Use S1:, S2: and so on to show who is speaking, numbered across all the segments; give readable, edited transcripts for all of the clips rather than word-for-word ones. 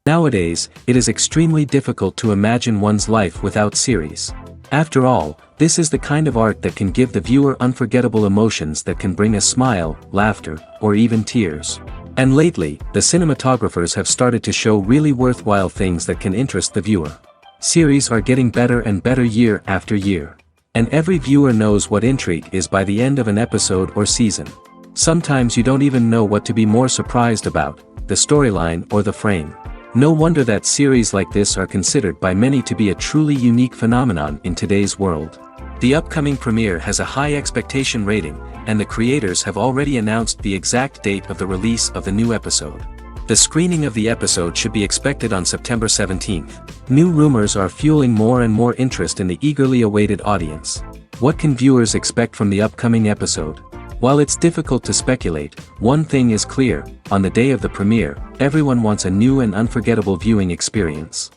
S1: Nowadays, it is extremely difficult to imagine one's life without series. After all, this is the kind of art that can give the viewer unforgettable emotions that can bring a smile, laughter, or even tears. And lately, the cinematographers have started to show really worthwhile things that can interest the viewer. Series are getting better and better year after year. And every viewer knows what intrigue is by the end of an episode or season. Sometimes you don't even know what to be more surprised about, the storyline or the frame. No wonder that series like this are considered by many to be a truly unique phenomenon in today's world. The upcoming premiere has a high expectation rating, and the creators have already announced the exact date of the release of the new episode. The screening of the episode should be expected on September 17th. New rumors are fueling more and more interest in the eagerly awaited audience. What can viewers expect from the upcoming episode? While it's difficult to speculate, one thing is clear: on the day of the premiere, everyone wants a new and unforgettable viewing experience.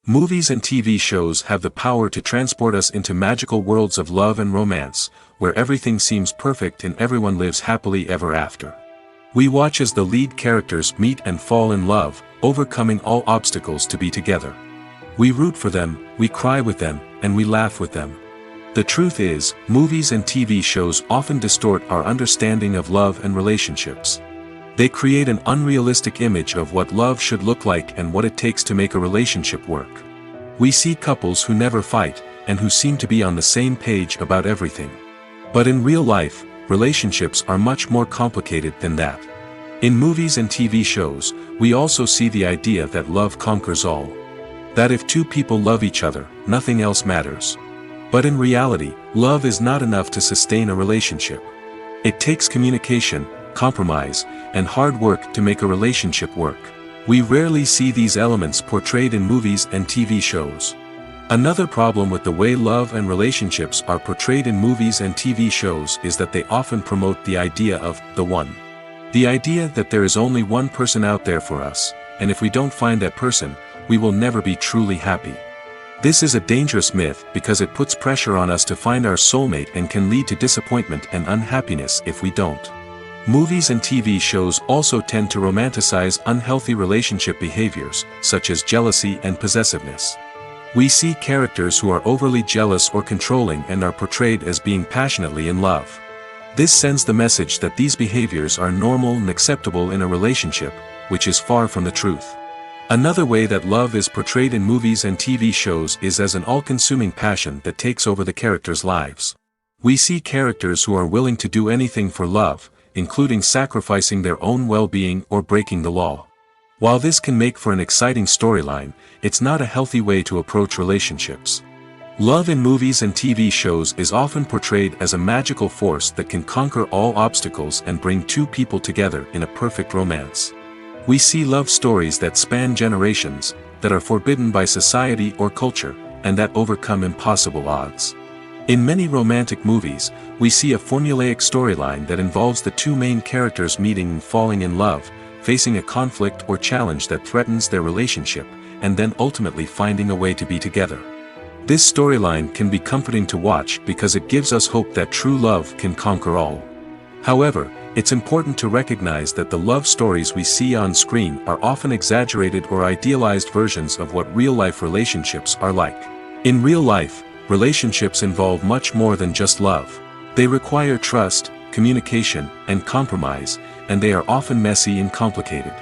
S1: Movies and TV shows have the power to transport us into magical worlds of love and romance, where everything seems perfect and everyone lives happily ever after. We watch as the lead characters meet and fall in love, overcoming all obstacles to be together. We root for them, we cry with them, and we laugh with them. The truth is, movies and TV shows often distort our understanding of love and relationships. They create an unrealistic image of what love should look like and what it takes to make a relationship work. We see couples who never fight, and who seem to be on the same page about everything. But in real life, relationships are much more complicated than that. In movies and TV shows, we also see the idea that love conquers all. That if two people love each other, nothing else matters. But in reality, love is not enough to sustain a relationship. It takes communication, compromise, and hard work to make a relationship work. We rarely see these elements portrayed in movies and TV shows. Another problem with the way love and relationships are portrayed in movies and TV shows is that they often promote the idea of the one. The idea that there is only one person out there for us, and if we don't find that person, we will never be truly happy. This is a dangerous myth because it puts pressure on us to find our soulmate and can lead to disappointment and unhappiness if we don't. Movies and TV shows also tend to romanticize unhealthy relationship behaviors, such as jealousy and possessiveness. We see characters who are overly jealous or controlling and are portrayed as being passionately in love. This sends the message that these behaviors are normal and acceptable in a relationship, which is far from the truth. Another way that love is portrayed in movies and TV shows is as an all-consuming passion that takes over the characters' lives. We see characters who are willing to do anything for love, including sacrificing their own well-being or breaking the law. While this can make for an exciting storyline, it's not a healthy way to approach relationships. Love in movies and TV shows is often portrayed as a magical force that can conquer all obstacles and bring two people together in a perfect romance. We see love stories that span generations, that are forbidden by society or culture, and that overcome impossible odds. In many romantic movies, we see a formulaic storyline that involves the two main characters meeting and falling in love, facing a conflict or challenge that threatens their relationship, and then ultimately finding a way to be together. This storyline can be comforting to watch because it gives us hope that true love can conquer all. However, it's important to recognize that the love stories we see on screen are often exaggerated or idealized versions of what real-life relationships are like. In real life, relationships involve much more than just love. They require trust, communication, and compromise, and they are often messy and complicated.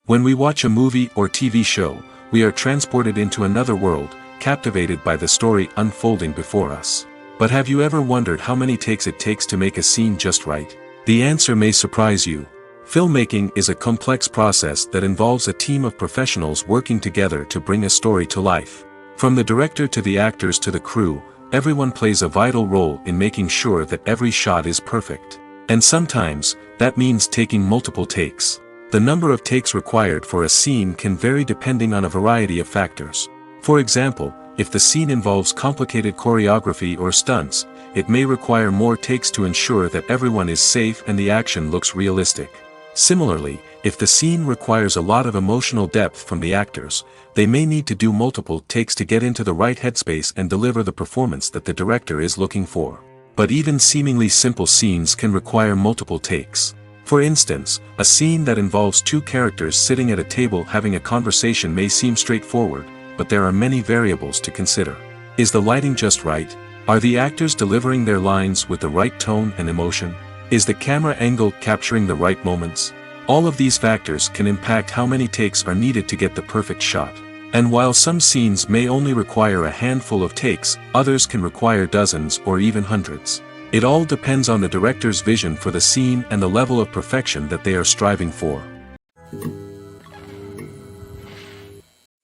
S1: When we watch a movie or TV show, we are transported into another world, captivated by the story unfolding before us. But have you ever wondered how many takes it takes to make a scene just right? The answer may surprise you. Filmmaking is a complex process that involves a team of professionals working together to bring a story to life. From the director to the actors to the crew, everyone plays a vital role in making sure that every shot is perfect. And sometimes, that means taking multiple takes. The number of takes required for a scene can vary depending on a variety of factors. For example, if the scene involves complicated choreography or stunts, it may require more takes to ensure that everyone is safe and the action looks realistic. Similarly, if the scene requires a lot of emotional depth from the actors, they may need to do multiple takes to get into the right headspace and deliver the performance that the director is looking for. But even seemingly simple scenes can require multiple takes. For instance, a scene that involves two characters sitting at a table having a conversation may seem straightforward, but there are many variables to consider. Is the lighting just right? Are the actors delivering their lines with the right tone and emotion? Is the camera angle capturing the right moments? All of these factors can impact how many takes are needed to get the perfect shot. And while some scenes may only require a handful of takes, others can require dozens or even hundreds. It all depends on the director's vision for the scene and the level of perfection that they are striving for.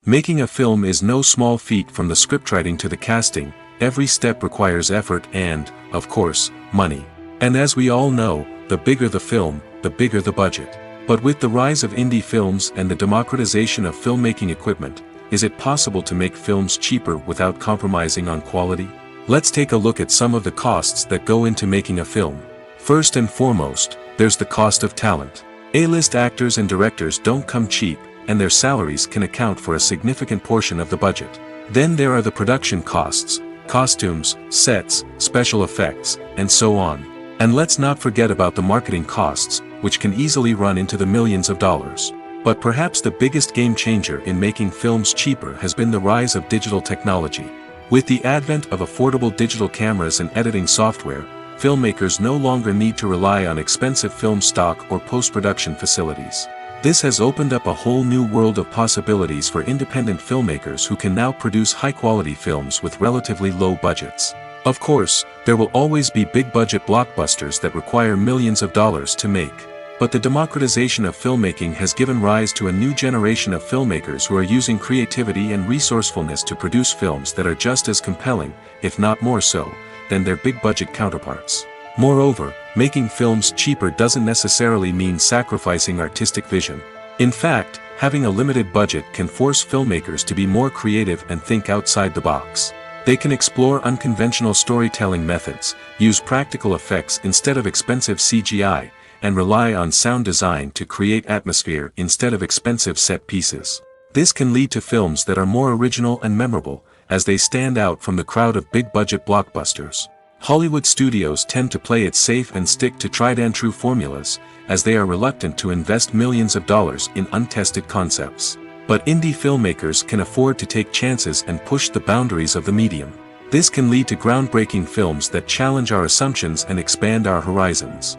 S1: Making a film is no small feat. From the scriptwriting to the casting, every step requires effort and, of course, money. And as we all know, the bigger the film, the bigger the budget. But with the rise of indie films and the democratization of filmmaking equipment, is it possible to make films cheaper without compromising on quality? Let's take a look at some of the costs that go into making a film. First and foremost, there's the cost of talent. A-list actors and directors don't come cheap, and their salaries can account for a significant portion of the budget. Then there are the production costs, costumes, sets, special effects, and so on. And let's not forget about the marketing costs, which can easily run into the millions of dollars. But perhaps the biggest game changer in making films cheaper has been the rise of digital technology. With the advent of affordable digital cameras and editing software, filmmakers no longer need to rely on expensive film stock or post-production facilities. This has opened up a whole new world of possibilities for independent filmmakers who can now produce high-quality films with relatively low budgets. Of course, there will always be big-budget blockbusters that require millions of dollars to make. But the democratization of filmmaking has given rise to a new generation of filmmakers who are using creativity and resourcefulness to produce films that are just as compelling, if not more so, than their big-budget counterparts. Moreover, making films cheaper doesn't necessarily mean sacrificing artistic vision. In fact, having a limited budget can force filmmakers to be more creative and think outside the box. They can explore unconventional storytelling methods, use practical effects instead of expensive CGI, and rely on sound design to create atmosphere instead of expensive set pieces. This can lead to films that are more original and memorable, as they stand out from the crowd of big-budget blockbusters. Hollywood studios tend to play it safe and stick to tried-and-true formulas, as they are reluctant to invest millions of dollars in untested concepts. But indie filmmakers can afford to take chances and push the boundaries of the medium. This can lead to groundbreaking films that challenge our assumptions and expand our horizons.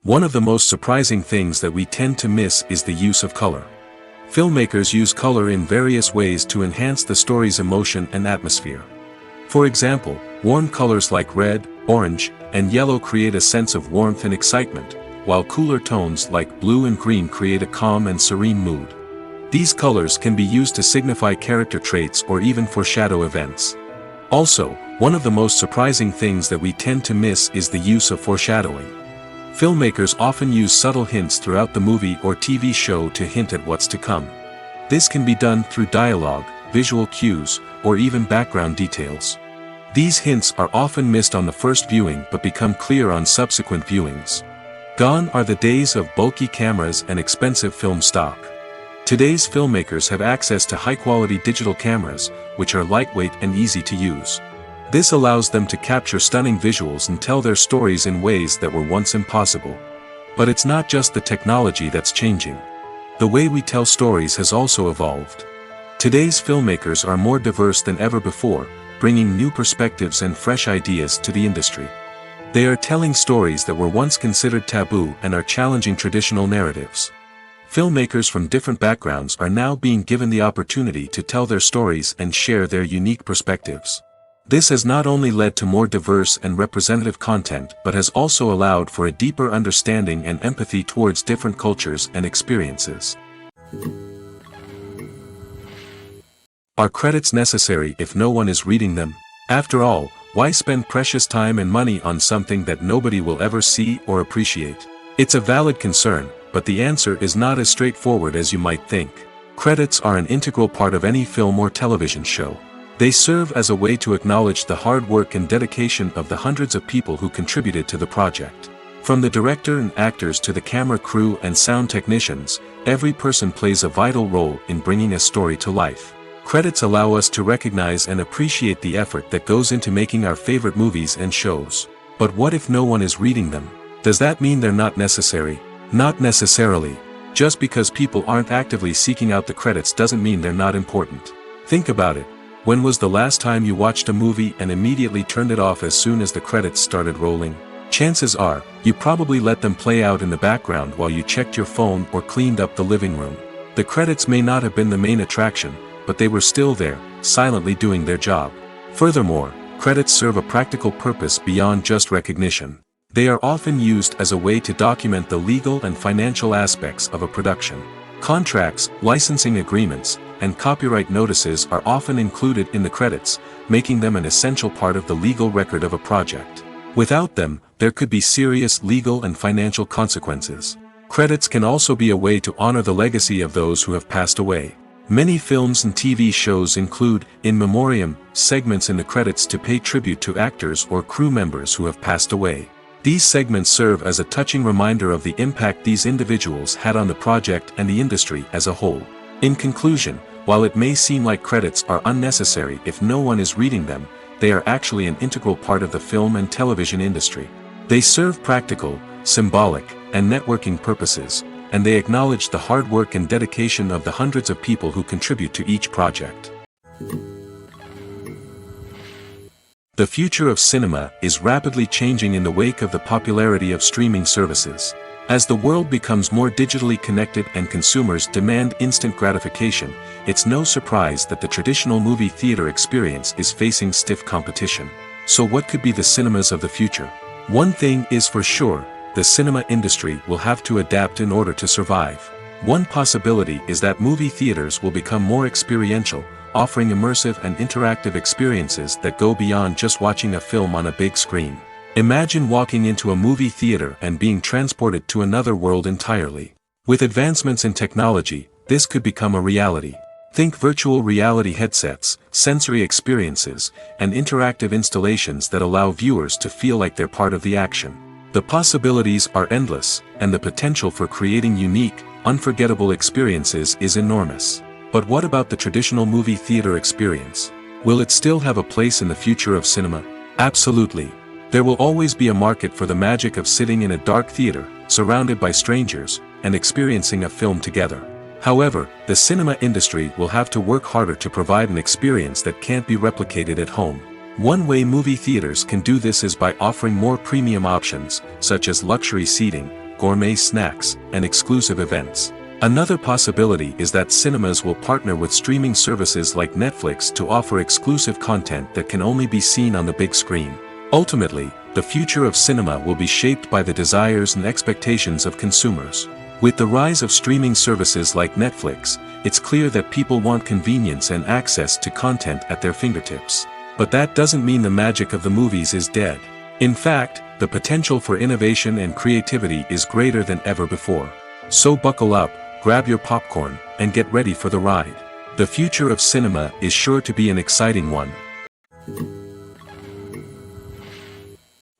S1: One of the most surprising things that we tend to miss is the use of color. Filmmakers use color in various ways to enhance the story's emotion and atmosphere. For example, warm colors like red, orange, and yellow create a sense of warmth and excitement, while cooler tones like blue and green create a calm and serene mood. These colors can be used to signify character traits or even foreshadow events. Also, one of the most surprising things that we tend to miss is the use of foreshadowing. Filmmakers often use subtle hints throughout the movie or TV show to hint at what's to come. This can be done through dialogue, visual cues, or even background details. These hints are often missed on the first viewing but become clear on subsequent viewings. Gone are the days of bulky cameras and expensive film stock. Today's filmmakers have access to high-quality digital cameras, which are lightweight and easy to use. This allows them to capture stunning visuals and tell their stories in ways that were once impossible. But it's not just the technology that's changing. The way we tell stories has also evolved. Today's filmmakers are more diverse than ever before, bringing new perspectives and fresh ideas to the industry. They are telling stories that were once considered taboo and are challenging traditional narratives. Filmmakers from different backgrounds are now being given the opportunity to tell their stories and share their unique perspectives. This has not only led to more diverse and representative content but has also allowed for a deeper understanding and empathy towards different cultures and experiences. Are credits necessary if no one is reading them? After all, why spend precious time and money on something that nobody will ever see or appreciate? It's a valid concern, but the answer is not as straightforward as you might think. Credits are an integral part of any film or television show. They serve as a way to acknowledge the hard work and dedication of the hundreds of people who contributed to the project. From the director and actors to the camera crew and sound technicians, every person plays a vital role in bringing a story to life. Credits allow us to recognize and appreciate the effort that goes into making our favorite movies and shows. But what if no one is reading them? Does that mean they're not necessary? Not necessarily. Just because people aren't actively seeking out the credits doesn't mean they're not important. Think about it. When was the last time you watched a movie and immediately turned it off as soon as the credits started rolling? Chances are, you probably let them play out in the background while you checked your phone or cleaned up the living room. The credits may not have been the main attraction, but they were still there, silently doing their job. Furthermore, credits serve a practical purpose beyond just recognition. They are often used as a way to document the legal and financial aspects of a production. Contracts, licensing agreements, and copyright notices are often included in the credits, making them an essential part of the legal record of a project. Without them, there could be serious legal and financial consequences. Credits can also be a way to honor the legacy of those who have passed away. Many films and TV shows include, in memoriam, segments in the credits to pay tribute to actors or crew members who have passed away. These segments serve as a touching reminder of the impact these individuals had on the project and the industry as a whole. In conclusion, while it may seem like credits are unnecessary if no one is reading them, they are actually an integral part of the film and television industry. They serve practical, symbolic, and networking purposes, and they acknowledge the hard work and dedication of the hundreds of people who contribute to each project. The future of cinema is rapidly changing in the wake of the popularity of streaming services. As the world becomes more digitally connected and consumers demand instant gratification, it's no surprise that the traditional movie theater experience is facing stiff competition. So what could be the cinemas of the future? One thing is for sure, the cinema industry will have to adapt in order to survive. One possibility is that movie theaters will become more experiential, offering immersive and interactive experiences that go beyond just watching a film on a big screen. Imagine walking into a movie theater and being transported to another world entirely. With advancements in technology, this could become a reality. Think virtual reality headsets, sensory experiences, and interactive installations that allow viewers to feel like they're part of the action. The possibilities are endless, and the potential for creating unique, unforgettable experiences is enormous. But what about the traditional movie theater experience? Will it still have a place in the future of cinema? Absolutely. There will always be a market for the magic of sitting in a dark theater, surrounded by strangers, and experiencing a film together. However, the cinema industry will have to work harder to provide an experience that can't be replicated at home. One way movie theaters can do this is by offering more premium options, such as luxury seating, gourmet snacks, and exclusive events. Another possibility is that cinemas will partner with streaming services like Netflix to offer exclusive content that can only be seen on the big screen. Ultimately, the future of cinema will be shaped by the desires and expectations of consumers. With the rise of streaming services like Netflix, it's clear that people want convenience and access to content at their fingertips. But that doesn't mean the magic of the movies is dead. In fact, the potential for innovation and creativity is greater than ever before. So buckle up, grab your popcorn, and get ready for the ride. The future of cinema is sure to be an exciting one.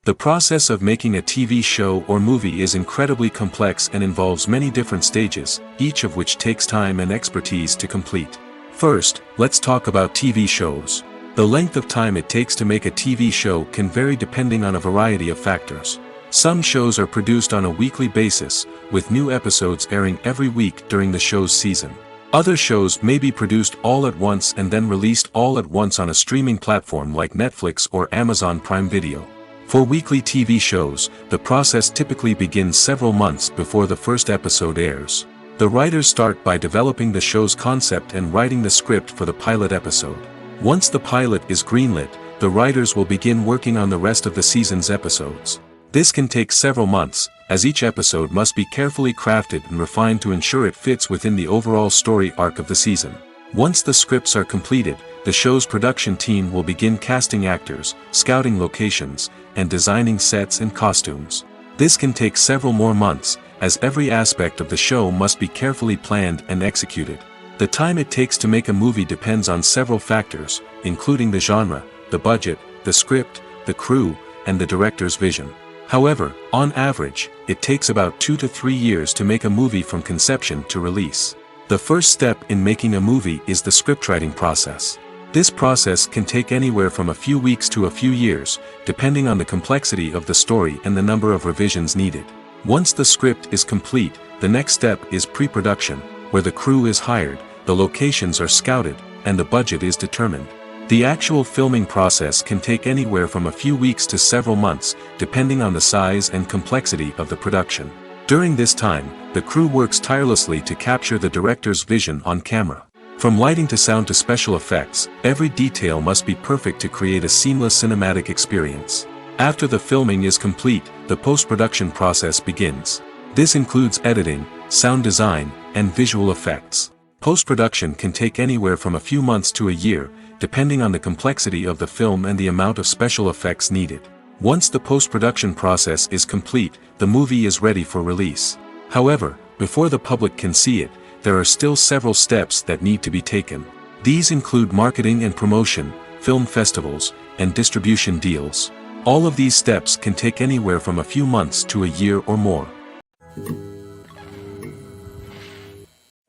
S1: The process of making a TV show or movie is incredibly complex and involves many different stages, each of which takes time and expertise to complete. First, let's talk about TV shows. The length of time it takes to make a TV show can vary depending on a variety of factors. Some shows are produced on a weekly basis, with new episodes airing every week during the show's season. Other shows may be produced all at once and then released all at once on a streaming platform like Netflix or Amazon Prime Video. For weekly TV shows, the process typically begins several months before the first episode airs. The writers start by developing the show's concept and writing the script for the pilot episode. Once the pilot is greenlit, the writers will begin working on the rest of the season's episodes. This can take several months, as each episode must be carefully crafted and refined to ensure it fits within the overall story arc of the season. Once the scripts are completed, the show's production team will begin casting actors, scouting locations, and designing sets and costumes. This can take several more months, as every aspect of the show must be carefully planned and executed. The time it takes to make a movie depends on several factors, including the genre, the budget, the script, the crew, and the director's vision. However, on average, it takes about 2 to 3 years to make a movie from conception to release. The first step in making a movie is the scriptwriting process. This process can take anywhere from a few weeks to a few years, depending on the complexity of the story and the number of revisions needed. Once the script is complete, the next step is pre-production, where the crew is hired, the locations are scouted, and the budget is determined. The actual filming process can take anywhere from a few weeks to several months, depending on the size and complexity of the production. During this time, the crew works tirelessly to capture the director's vision on camera. From lighting to sound to special effects, every detail must be perfect to create a seamless cinematic experience. After the filming is complete, the post-production process begins. This includes editing, sound design, and visual effects. Post-production can take anywhere from a few months to a year, depending on the complexity of the film and the amount of special effects needed. Once the post-production process is complete, the movie is ready for release. However, before the public can see it, there are still several steps that need to be taken. These include marketing and promotion, film festivals, and distribution deals. All of these steps can take anywhere from a few months to a year or more.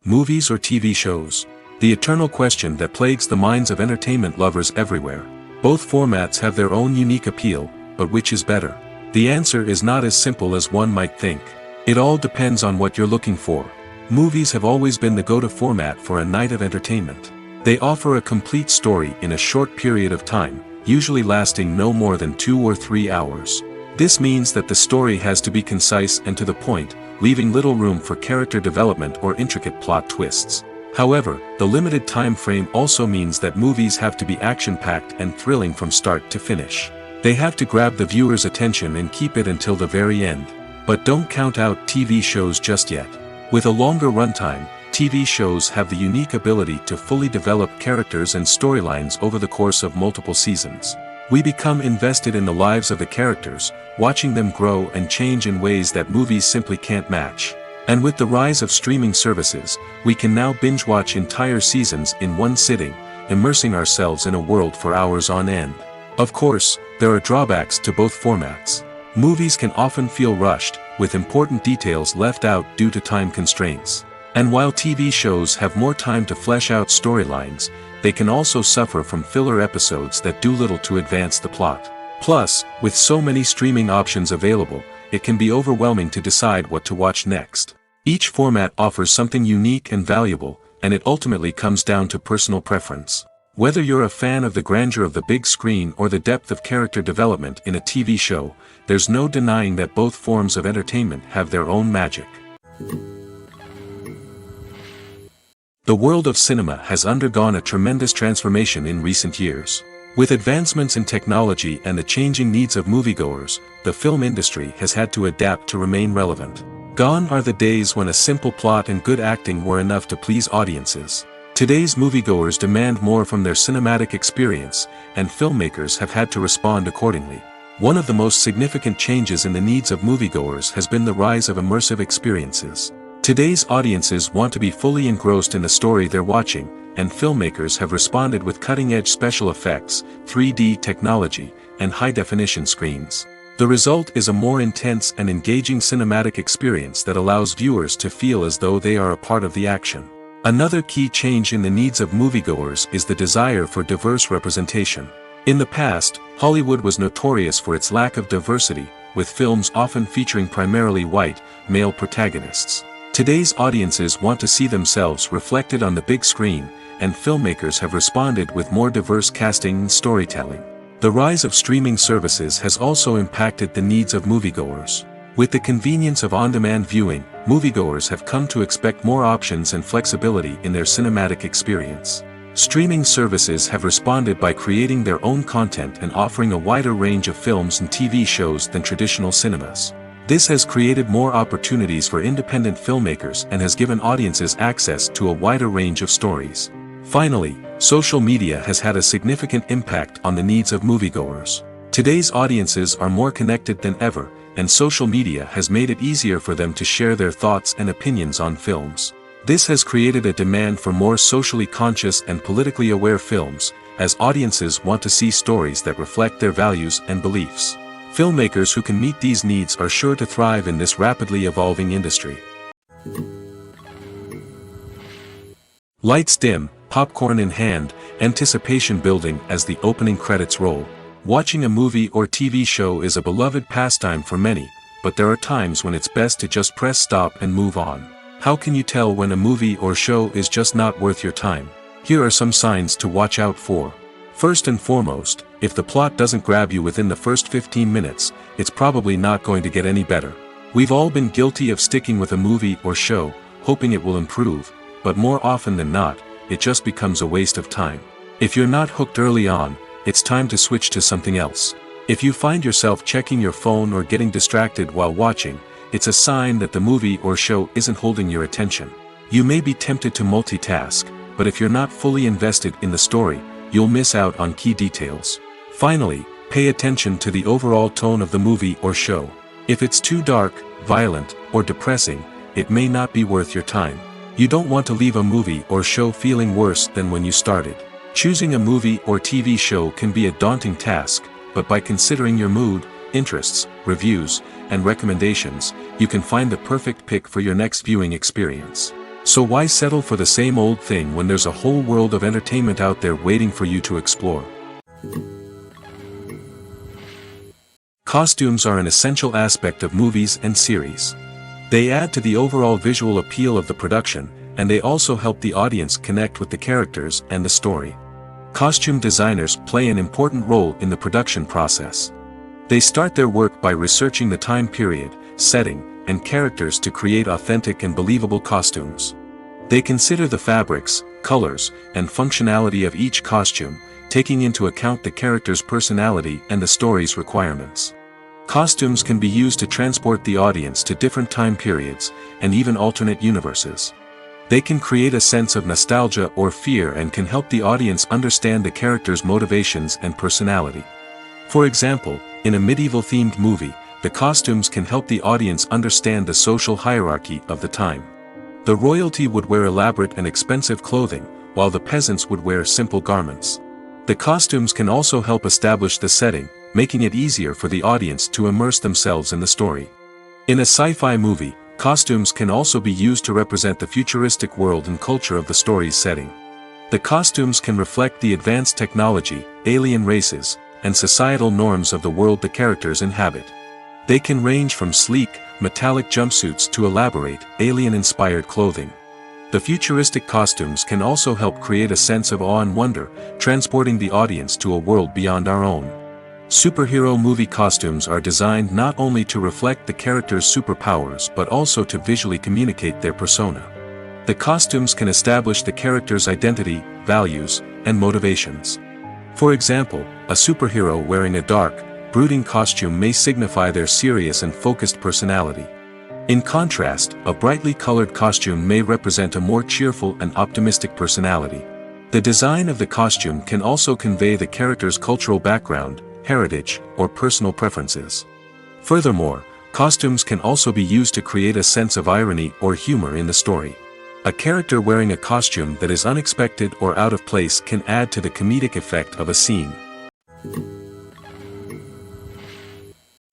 S1: Movies or TV shows? The eternal question that plagues the minds of entertainment lovers everywhere. Both formats have their own unique appeal, but which is better? The answer is not as simple as one might think. It all depends on what you're looking for. Movies have always been the go-to format for a night of entertainment. They offer a complete story in a short period of time, usually lasting no more than 2 or 3 hours. This means that the story has to be concise and to the point, leaving little room for character development or intricate plot twists. However, the limited time frame also means that movies have to be action-packed and thrilling from start to finish. They have to grab the viewer's attention and keep it until the very end. But don't count out TV shows just yet. With a longer runtime, TV shows have the unique ability to fully develop characters and storylines over the course of multiple seasons. We become invested in the lives of the characters, watching them grow and change in ways that movies simply can't match. And with the rise of streaming services, we can now binge-watch entire seasons in one sitting, immersing ourselves in a world for hours on end. Of course, there are drawbacks to both formats. Movies can often feel rushed, with important details left out due to time constraints. And while TV shows have more time to flesh out storylines, they can also suffer from filler episodes that do little to advance the plot. Plus, with so many streaming options available, it can be overwhelming to decide what to watch next. Each format offers something unique and valuable, and it ultimately comes down to personal preference. Whether you're a fan of the grandeur of the big screen or the depth of character development in a TV show, there's no denying that both forms of entertainment have their own magic. The world of cinema has undergone a tremendous transformation in recent years. With advancements in technology and the changing needs of moviegoers, the film industry has had to adapt to remain relevant. Gone are the days when a simple plot and good acting were enough to please audiences. Today's moviegoers demand more from their cinematic experience, and filmmakers have had to respond accordingly. One of the most significant changes in the needs of moviegoers has been the rise of immersive experiences. Today's audiences want to be fully engrossed in the story they're watching, and filmmakers have responded with cutting-edge special effects, 3D technology, and high-definition screens. The result is a more intense and engaging cinematic experience that allows viewers to feel as though they are a part of the action. Another key change in the needs of moviegoers is the desire for diverse representation. In the past, Hollywood was notorious for its lack of diversity, with films often featuring primarily white, male protagonists. Today's audiences want to see themselves reflected on the big screen, and filmmakers have responded with more diverse casting and storytelling. The rise of streaming services has also impacted the needs of moviegoers. With the convenience of on-demand viewing, moviegoers have come to expect more options and flexibility in their cinematic experience. Streaming services have responded by creating their own content and offering a wider range of films and TV shows than traditional cinemas. This has created more opportunities for independent filmmakers and has given audiences access to a wider range of stories. Finally, social media has had a significant impact on the needs of moviegoers. Today's audiences are more connected than ever, and social media has made it easier for them to share their thoughts and opinions on films. This has created a demand for more socially conscious and politically aware films, as audiences want to see stories that reflect their values and beliefs. Filmmakers who can meet these needs are sure to thrive in this rapidly evolving industry. Lights dim, popcorn in hand, anticipation building as the opening credits roll. Watching a movie or TV show is a beloved pastime for many, but there are times when it's best to just press stop and move on. How can you tell when a movie or show is just not worth your time? Here are some signs to watch out for. First and foremost, if the plot doesn't grab you within the first 15 minutes, it's probably not going to get any better. We've all been guilty of sticking with a movie or show, hoping it will improve, but more often than not, it just becomes a waste of time. If you're not hooked early on, it's time to switch to something else. If you find yourself checking your phone or getting distracted while watching, it's a sign that the movie or show isn't holding your attention. You may be tempted to multitask, but if you're not fully invested in the story, you'll miss out on key details. Finally, pay attention to the overall tone of the movie or show. If it's too dark, violent, or depressing, it may not be worth your time. You don't want to leave a movie or show feeling worse than when you started. Choosing a movie or TV show can be a daunting task, but by considering your mood, interests, reviews, and recommendations, you can find the perfect pick for your next viewing experience. So why settle for the same old thing when there's a whole world of entertainment out there waiting for you to explore? Costumes are an essential aspect of movies and series. They add to the overall visual appeal of the production, and they also help the audience connect with the characters and the story. Costume designers play an important role in the production process. They start their work by researching the time period, setting, and characters to create authentic and believable costumes. They consider the fabrics, colors, and functionality of each costume, taking into account the character's personality and the story's requirements. Costumes can be used to transport the audience to different time periods, and even alternate universes. They can create a sense of nostalgia or fear and can help the audience understand the character's motivations and personality. For example, in a medieval-themed movie, the costumes can help the audience understand the social hierarchy of the time. The royalty would wear elaborate and expensive clothing, while the peasants would wear simple garments. The costumes can also help establish the setting, making it easier for the audience to immerse themselves in the story. In a sci-fi movie, costumes can also be used to represent the futuristic world and culture of the story's setting. The costumes can reflect the advanced technology, alien races, and societal norms of the world the characters inhabit. They can range from sleek, metallic jumpsuits to elaborate, alien-inspired clothing. The futuristic costumes can also help create a sense of awe and wonder, transporting the audience to a world beyond our own. Superhero movie costumes are designed not only to reflect the character's superpowers but also to visually communicate their persona. The costumes can establish the character's identity, values, and motivations. For example, a superhero wearing a dark, brooding costume may signify their serious and focused personality. In contrast, a brightly colored costume may represent a more cheerful and optimistic personality. The design of the costume can also convey the character's cultural background, heritage, or personal preferences. Furthermore, costumes can also be used to create a sense of irony or humor in the story. A character wearing a costume that is unexpected or out of place can add to the comedic effect of a scene.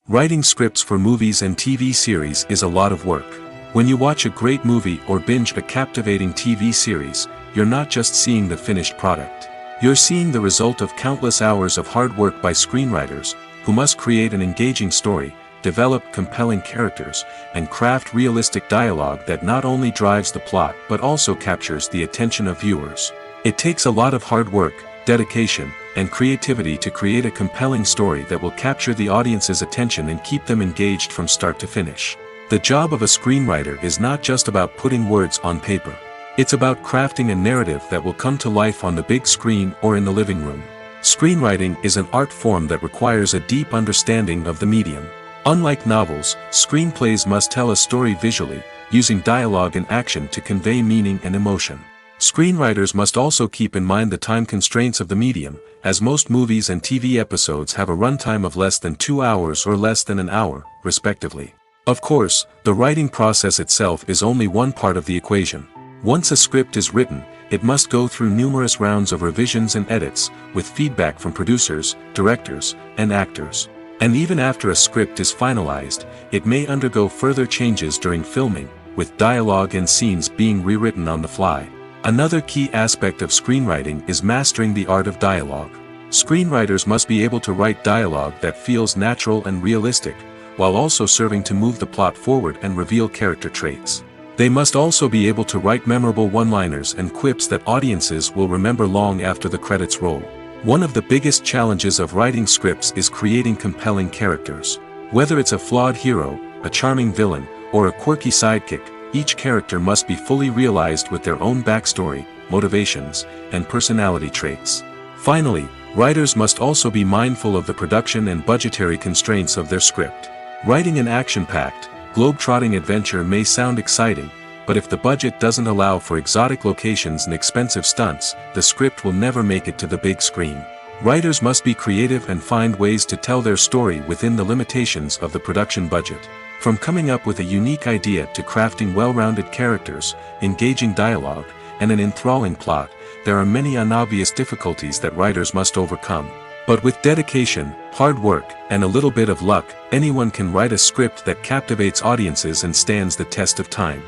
S1: Writing scripts for movies and TV series is a lot of work. When you watch a great movie or binge a captivating TV series, you're not just seeing the finished product. You're seeing the result of countless hours of hard work by screenwriters, who must create an engaging story, develop compelling characters, and craft realistic dialogue that not only drives the plot but also captures the attention of viewers. It takes a lot of hard work, dedication, and creativity to create a compelling story that will capture the audience's attention and keep them engaged from start to finish. The job of a screenwriter is not just about putting words on paper. It's about crafting a narrative that will come to life on the big screen or in the living room. Screenwriting is an art form that requires a deep understanding of the medium. Unlike novels, screenplays must tell a story visually, using dialogue and action to convey meaning and emotion. Screenwriters must also keep in mind the time constraints of the medium, as most movies and TV episodes have a runtime of less than 2 hours or less than an hour, respectively. Of course, the writing process itself is only one part of the equation. Once a script is written, it must go through numerous rounds of revisions and edits, with feedback from producers, directors, and actors. And even after a script is finalized, it may undergo further changes during filming, with dialogue and scenes being rewritten on the fly. Another key aspect of screenwriting is mastering the art of dialogue. Screenwriters must be able to write dialogue that feels natural and realistic, while also serving to move the plot forward and reveal character traits. They must also be able to write memorable one-liners and quips that audiences will remember long after the credits roll. One of the biggest challenges of writing scripts is creating compelling characters. Whether it's a flawed hero, a charming villain, or a quirky sidekick, each character must be fully realized with their own backstory, motivations, and personality traits. Finally, writers must also be mindful of the production and budgetary constraints of their script. Writing an action-packed, globe-trotting adventure may sound exciting, but if the budget doesn't allow for exotic locations and expensive stunts, the script will never make it to the big screen. Writers must be creative and find ways to tell their story within the limitations of the production budget. From coming up with a unique idea to crafting well-rounded characters, engaging dialogue, and an enthralling plot, there are many unobvious difficulties that writers must overcome. But with dedication, hard work, and a little bit of luck, anyone can write a script that captivates audiences and stands the test of time.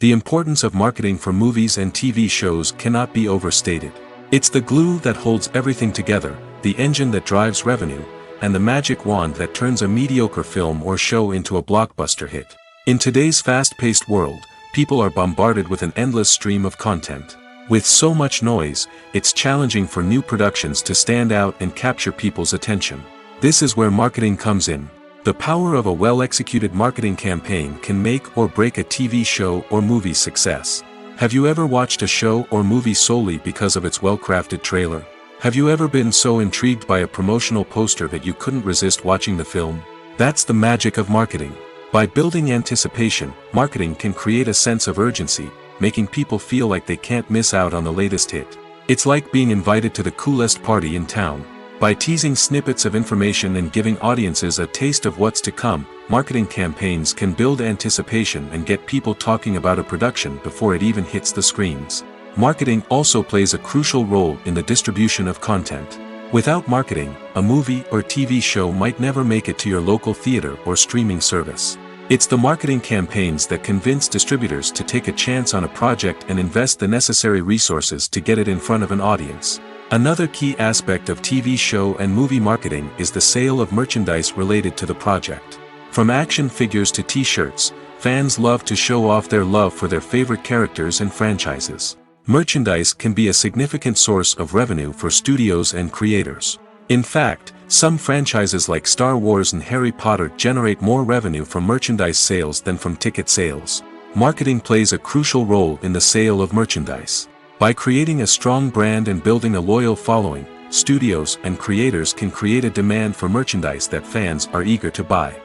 S1: The importance of marketing for movies and TV shows cannot be overstated. It's the glue that holds everything together, the engine that drives revenue, and the magic wand that turns a mediocre film or show into a blockbuster hit. In today's fast-paced world, people are bombarded with an endless stream of content. With so much noise, it's challenging for new productions to stand out and capture people's attention. This is where marketing comes in. The power of a well-executed marketing campaign can make or break a TV show or movie's success. Have you ever watched a show or movie solely because of its well-crafted trailer? Have you ever been so intrigued by a promotional poster that you couldn't resist watching the film? That's the magic of marketing. By building anticipation, marketing can create a sense of urgency, making people feel like they can't miss out on the latest hit. It's like being invited to the coolest party in town. By teasing snippets of information and giving audiences a taste of what's to come, marketing campaigns can build anticipation and get people talking about a production before it even hits the screens. Marketing also plays a crucial role in the distribution of content. Without marketing, a movie or TV show might never make it to your local theater or streaming service. It's the marketing campaigns that convince distributors to take a chance on a project and invest the necessary resources to get it in front of an audience. Another key aspect of TV show and movie marketing is the sale of merchandise related to the project. From action figures to t-shirts, fans love to show off their love for their favorite characters and franchises. Merchandise can be a significant source of revenue for studios and creators. In fact, some franchises like Star Wars and Harry Potter generate more revenue from merchandise sales than from ticket sales. Marketing plays a crucial role in the sale of merchandise. By creating a strong brand and building a loyal following, studios and creators can create a demand for merchandise that fans are eager to buy.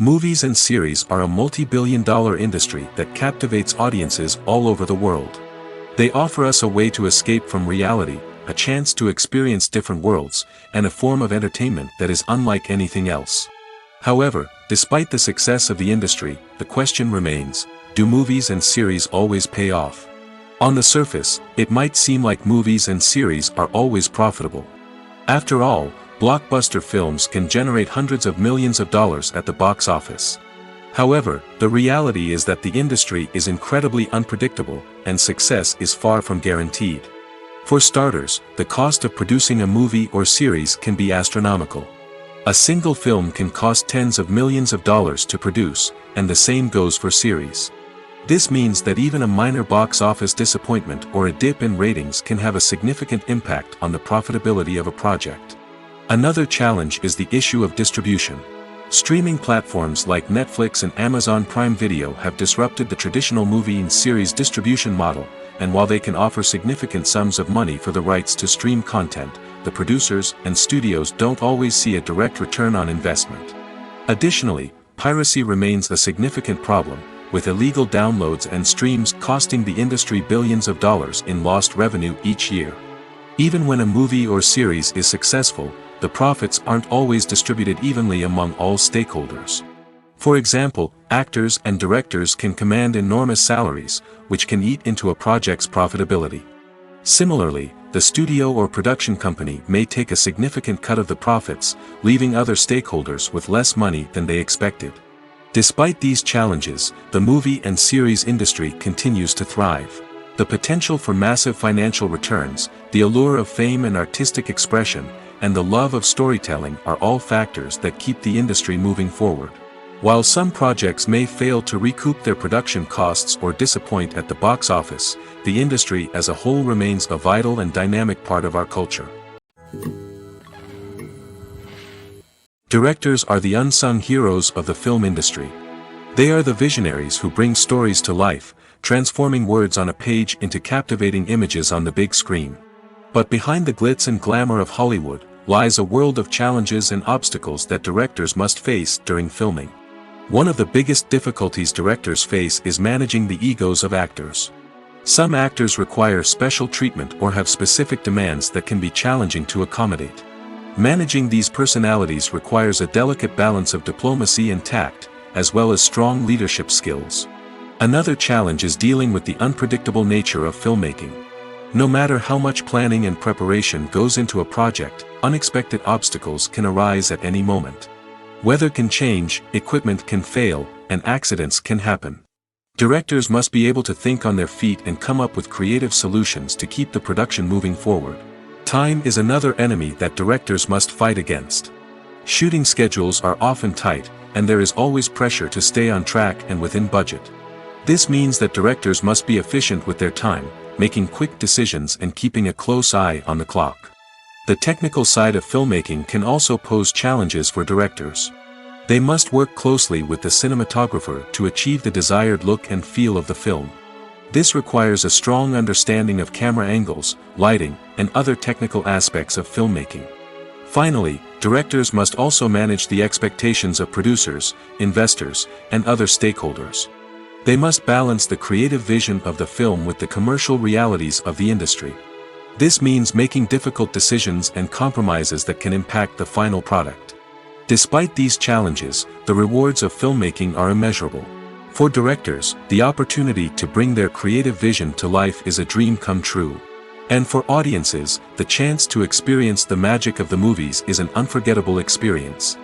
S1: Movies and series are a multi-billion-dollar industry that captivates audiences all over the world. They offer us a way to escape from reality, a chance to experience different worlds, and a form of entertainment that is unlike anything else. However, despite the success of the industry, the question remains: do movies and series always pay off? On the surface, it might seem like movies and series are always profitable. After all, blockbuster films can generate hundreds of millions of dollars at the box office. However, the reality is that the industry is incredibly unpredictable, and success is far from guaranteed. For starters, the cost of producing a movie or series can be astronomical. A single film can cost tens of millions of dollars to produce, and the same goes for series. This means that even a minor box office disappointment or a dip in ratings can have a significant impact on the profitability of a project. Another challenge is the issue of distribution. Streaming platforms like Netflix and Amazon Prime Video have disrupted the traditional movie and series distribution model, and while they can offer significant sums of money for the rights to stream content, the producers and studios don't always see a direct return on investment. Additionally, piracy remains a significant problem, with illegal downloads and streams costing the industry billions of dollars in lost revenue each year. Even when a movie or series is successful, the profits aren't always distributed evenly among all stakeholders. For example, actors and directors can command enormous salaries, which can eat into a project's profitability. Similarly, the studio or production company may take a significant cut of the profits, leaving other stakeholders with less money than they expected. Despite these challenges, the movie and series industry continues to thrive. The potential for massive financial returns, the allure of fame and artistic expression, and the love of storytelling are all factors that keep the industry moving forward. While some projects may fail to recoup their production costs or disappoint at the box office, the industry as a whole remains a vital and dynamic part of our culture. Directors are the unsung heroes of the film industry. They are the visionaries who bring stories to life, transforming words on a page into captivating images on the big screen. But behind the glitz and glamour of Hollywood lies a world of challenges and obstacles that directors must face during filming. One of the biggest difficulties directors face is managing the egos of actors. Some actors require special treatment or have specific demands that can be challenging to accommodate. Managing these personalities requires a delicate balance of diplomacy and tact, as well as strong leadership skills. Another challenge is dealing with the unpredictable nature of filmmaking. No matter how much planning and preparation goes into a project, unexpected obstacles can arise at any moment. Weather can change, equipment can fail, and accidents can happen. Directors must be able to think on their feet and come up with creative solutions to keep the production moving forward. Time is another enemy that directors must fight against. Shooting schedules are often tight, and there is always pressure to stay on track and within budget. This means that directors must be efficient with their time, making quick decisions and keeping a close eye on the clock. The technical side of filmmaking can also pose challenges for directors. They must work closely with the cinematographer to achieve the desired look and feel of the film. This requires a strong understanding of camera angles, lighting, and other technical aspects of filmmaking. Finally, directors must also manage the expectations of producers, investors, and other stakeholders. They must balance the creative vision of the film with the commercial realities of the industry. This means making difficult decisions and compromises that can impact the final product. Despite these challenges, the rewards of filmmaking are immeasurable. For directors, the opportunity to bring their creative vision to life is a dream come true. And for audiences, the chance to experience the magic of the movies is an unforgettable experience.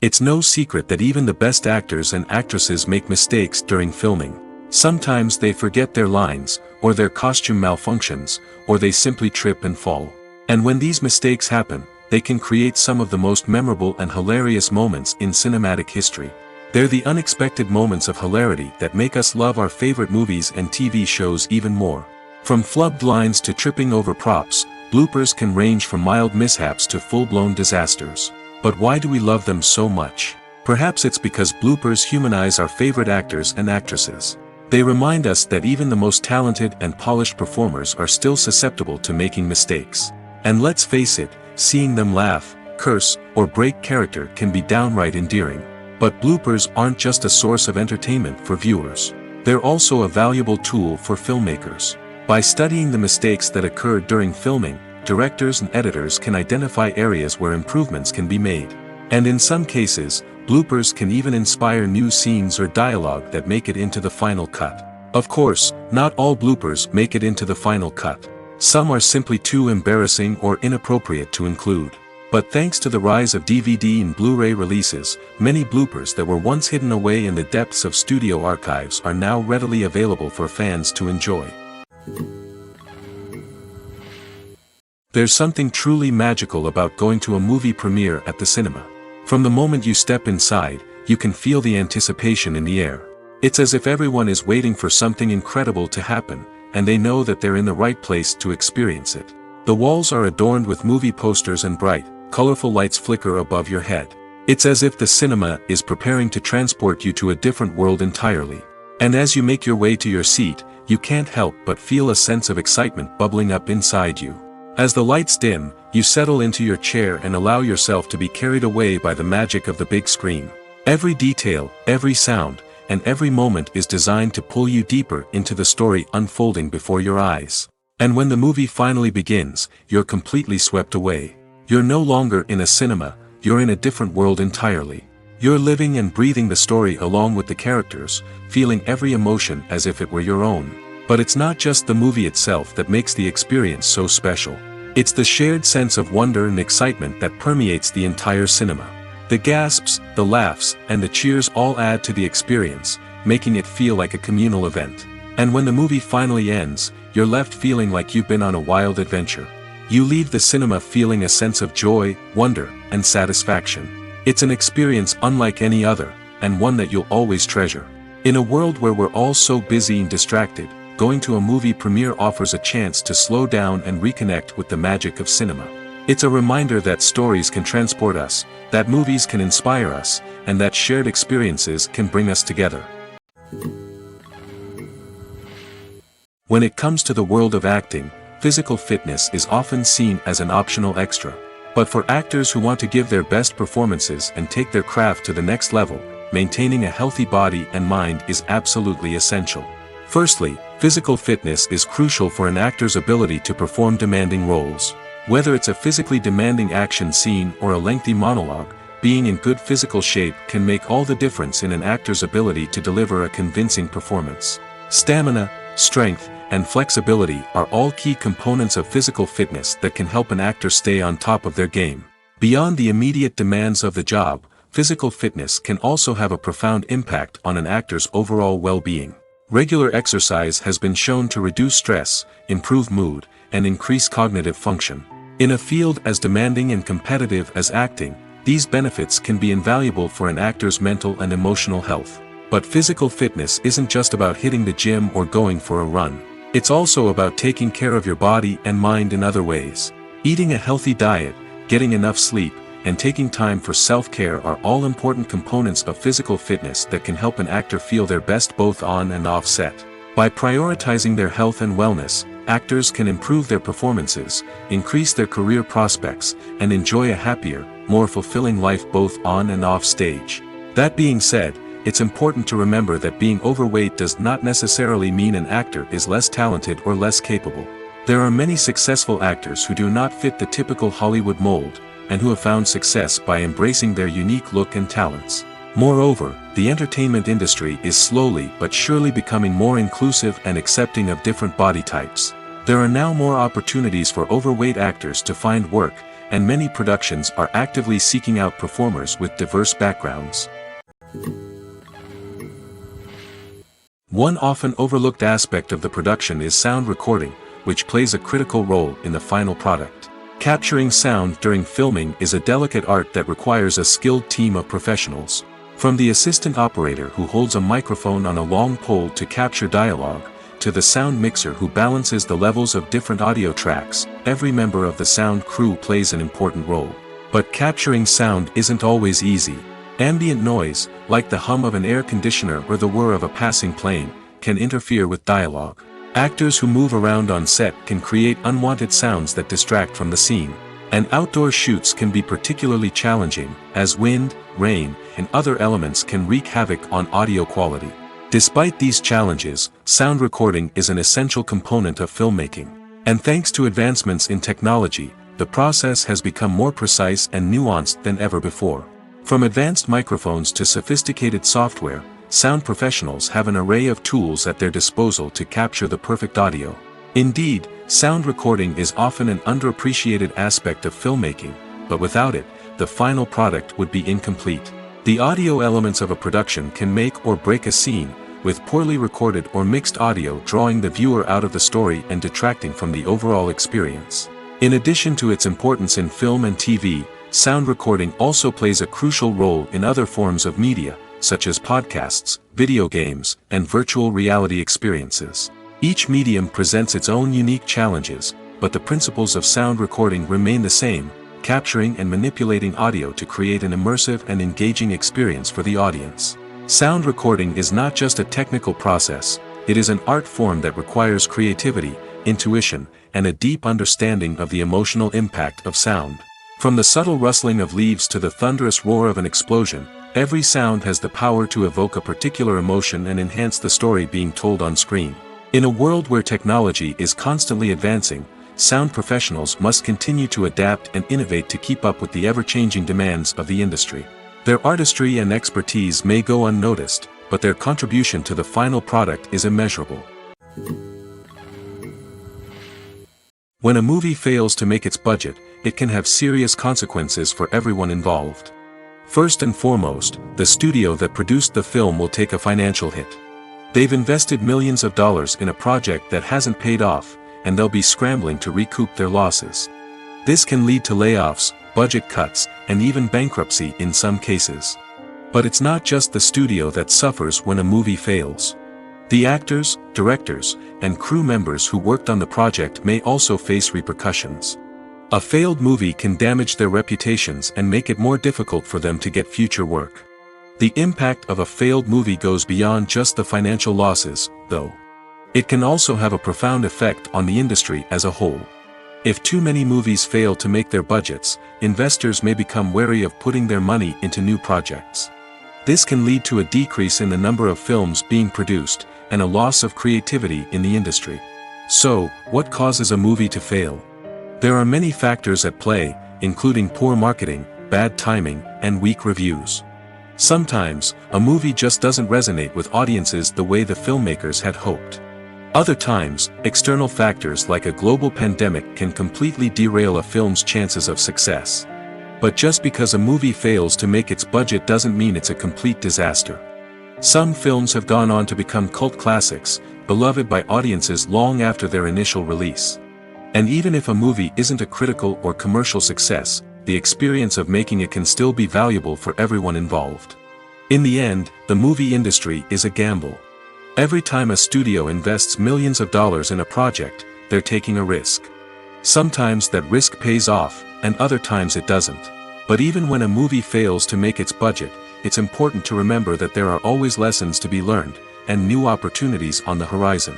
S1: It's no secret that even the best actors and actresses make mistakes during filming. Sometimes they forget their lines, or their costume malfunctions, or they simply trip and fall. And when these mistakes happen, they can create some of the most memorable and hilarious moments in cinematic history. They're the unexpected moments of hilarity that make us love our favorite movies and TV shows even more. From flubbed lines to tripping over props, bloopers can range from mild mishaps to full-blown disasters. But why do we love them so much? Perhaps it's because bloopers humanize our favorite actors and actresses. They remind us that even the most talented and polished performers are still susceptible to making mistakes. And let's face it, seeing them laugh, curse, or break character can be downright endearing. But bloopers aren't just a source of entertainment for viewers. They're also a valuable tool for filmmakers. By studying the mistakes that occurred during filming, directors and editors can identify areas where improvements can be made. And in some cases, bloopers can even inspire new scenes or dialogue that make it into the final cut. Of course, not all bloopers make it into the final cut. Some are simply too embarrassing or inappropriate to include. But thanks to the rise of DVD and Blu-ray releases, many bloopers that were once hidden away in the depths of studio archives are now readily available for fans to enjoy. There's something truly magical about going to a movie premiere at the cinema. From the moment you step inside, you can feel the anticipation in the air. It's as if everyone is waiting for something incredible to happen, and they know that they're in the right place to experience it. The walls are adorned with movie posters and bright, colorful lights flicker above your head. It's as if the cinema is preparing to transport you to a different world entirely. And as you make your way to your seat, you can't help but feel a sense of excitement bubbling up inside you. As the lights dim, you settle into your chair and allow yourself to be carried away by the magic of the big screen. Every detail, every sound, and every moment is designed to pull you deeper into the story unfolding before your eyes. And when the movie finally begins, you're completely swept away. You're no longer in a cinema, you're in a different world entirely. You're living and breathing the story along with the characters, feeling every emotion as if it were your own. But it's not just the movie itself that makes the experience so special. It's the shared sense of wonder and excitement that permeates the entire cinema. The gasps, the laughs, and the cheers all add to the experience, making it feel like a communal event. And when the movie finally ends, you're left feeling like you've been on a wild adventure. You leave the cinema feeling a sense of joy, wonder, and satisfaction. It's an experience unlike any other, and one that you'll always treasure. In a world where we're all so busy and distracted, going to a movie premiere offers a chance to slow down and reconnect with the magic of cinema. It's a reminder that stories can transport us, that movies can inspire us, and that shared experiences can bring us together. When it comes to the world of acting, physical fitness is often seen as an optional extra. But for actors who want to give their best performances and take their craft to the next level, maintaining a healthy body and mind is absolutely essential. Firstly, physical fitness is crucial for an actor's ability to perform demanding roles. Whether it's a physically demanding action scene or a lengthy monologue, being in good physical shape can make all the difference in an actor's ability to deliver a convincing performance. Stamina, strength, and flexibility are all key components of physical fitness that can help an actor stay on top of their game. Beyond the immediate demands of the job, physical fitness can also have a profound impact on an actor's overall well-being. Regular exercise has been shown to reduce stress, improve mood, and increase cognitive function. In a field as demanding and competitive as acting, these benefits can be invaluable for an actor's mental and emotional health. But physical fitness isn't just about hitting the gym or going for a run. It's also about taking care of your body and mind in other ways. Eating a healthy diet, getting enough sleep, and taking time for self-care are all important components of physical fitness that can help an actor feel their best both on and off set. By prioritizing their health and wellness, actors can improve their performances, increase their career prospects, and enjoy a happier, more fulfilling life both on and off stage. That being said, it's important to remember that being overweight does not necessarily mean an actor is less talented or less capable. There are many successful actors who do not fit the typical Hollywood mold, and who have found success by embracing their unique look and talents. Moreover, the entertainment industry is slowly but surely becoming more inclusive and accepting of different body types. There are now more opportunities for overweight actors to find work, and many productions are actively seeking out performers with diverse backgrounds. One often overlooked aspect of the production is sound recording, which plays a critical role in the final product. Capturing sound during filming is a delicate art that requires a skilled team of professionals. From the assistant operator who holds a microphone on a long pole to capture dialogue, to the sound mixer who balances the levels of different audio tracks, every member of the sound crew plays an important role. But capturing sound isn't always easy. Ambient noise, like the hum of an air conditioner or the whir of a passing plane, can interfere with dialogue. Actors who move around on set can create unwanted sounds that distract from the scene. And outdoor shoots can be particularly challenging, as wind, rain, and other elements can wreak havoc on audio quality. Despite these challenges, sound recording is an essential component of filmmaking. And thanks to advancements in technology, the process has become more precise and nuanced than ever before. From advanced microphones to sophisticated software, sound professionals have an array of tools at their disposal to capture the perfect audio. Indeed, sound recording is often an underappreciated aspect of filmmaking, but without it, the final product would be incomplete. The audio elements of a production can make or break a scene, with poorly recorded or mixed audio drawing the viewer out of the story and detracting from the overall experience. In addition to its importance in film and TV, sound recording also plays a crucial role in other forms of media, such as podcasts, video games, and virtual reality experiences. Each medium presents its own unique challenges, but the principles of sound recording remain the same, capturing and manipulating audio to create an immersive and engaging experience for the audience. Sound recording is not just a technical process, it is an art form that requires creativity, intuition, and a deep understanding of the emotional impact of sound. From the subtle rustling of leaves to the thunderous roar of an explosion, every sound has the power to evoke a particular emotion and enhance the story being told on screen. In a world where technology is constantly advancing, sound professionals must continue to adapt and innovate to keep up with the ever-changing demands of the industry. Their artistry and expertise may go unnoticed, but their contribution to the final product is immeasurable. When a movie fails to make its budget, it can have serious consequences for everyone involved. First and foremost, the studio that produced the film will take a financial hit. They've invested millions of dollars in a project that hasn't paid off, and they'll be scrambling to recoup their losses. This can lead to layoffs, budget cuts, and even bankruptcy in some cases. But it's not just the studio that suffers when a movie fails. The actors, directors, and crew members who worked on the project may also face repercussions. A failed movie can damage their reputations and make it more difficult for them to get future work. The impact of a failed movie goes beyond just the financial losses, though. It can also have a profound effect on the industry as a whole. If too many movies fail to make their budgets, investors may become wary of putting their money into new projects. This can lead to a decrease in the number of films being produced, and a loss of creativity in the industry. So, what causes a movie to fail? There are many factors at play, including poor marketing, bad timing, and weak reviews. Sometimes, a movie just doesn't resonate with audiences the way the filmmakers had hoped. Other times, external factors like a global pandemic can completely derail a film's chances of success. But just because a movie fails to make its budget doesn't mean it's a complete disaster. Some films have gone on to become cult classics, beloved by audiences long after their initial release. And even if a movie isn't a critical or commercial success, the experience of making it can still be valuable for everyone involved. In the end, the movie industry is a gamble. Every time a studio invests millions of dollars in a project, they're taking a risk. Sometimes that risk pays off, and other times it doesn't. But even when a movie fails to make its budget, it's important to remember that there are always lessons to be learned, and new opportunities on the horizon.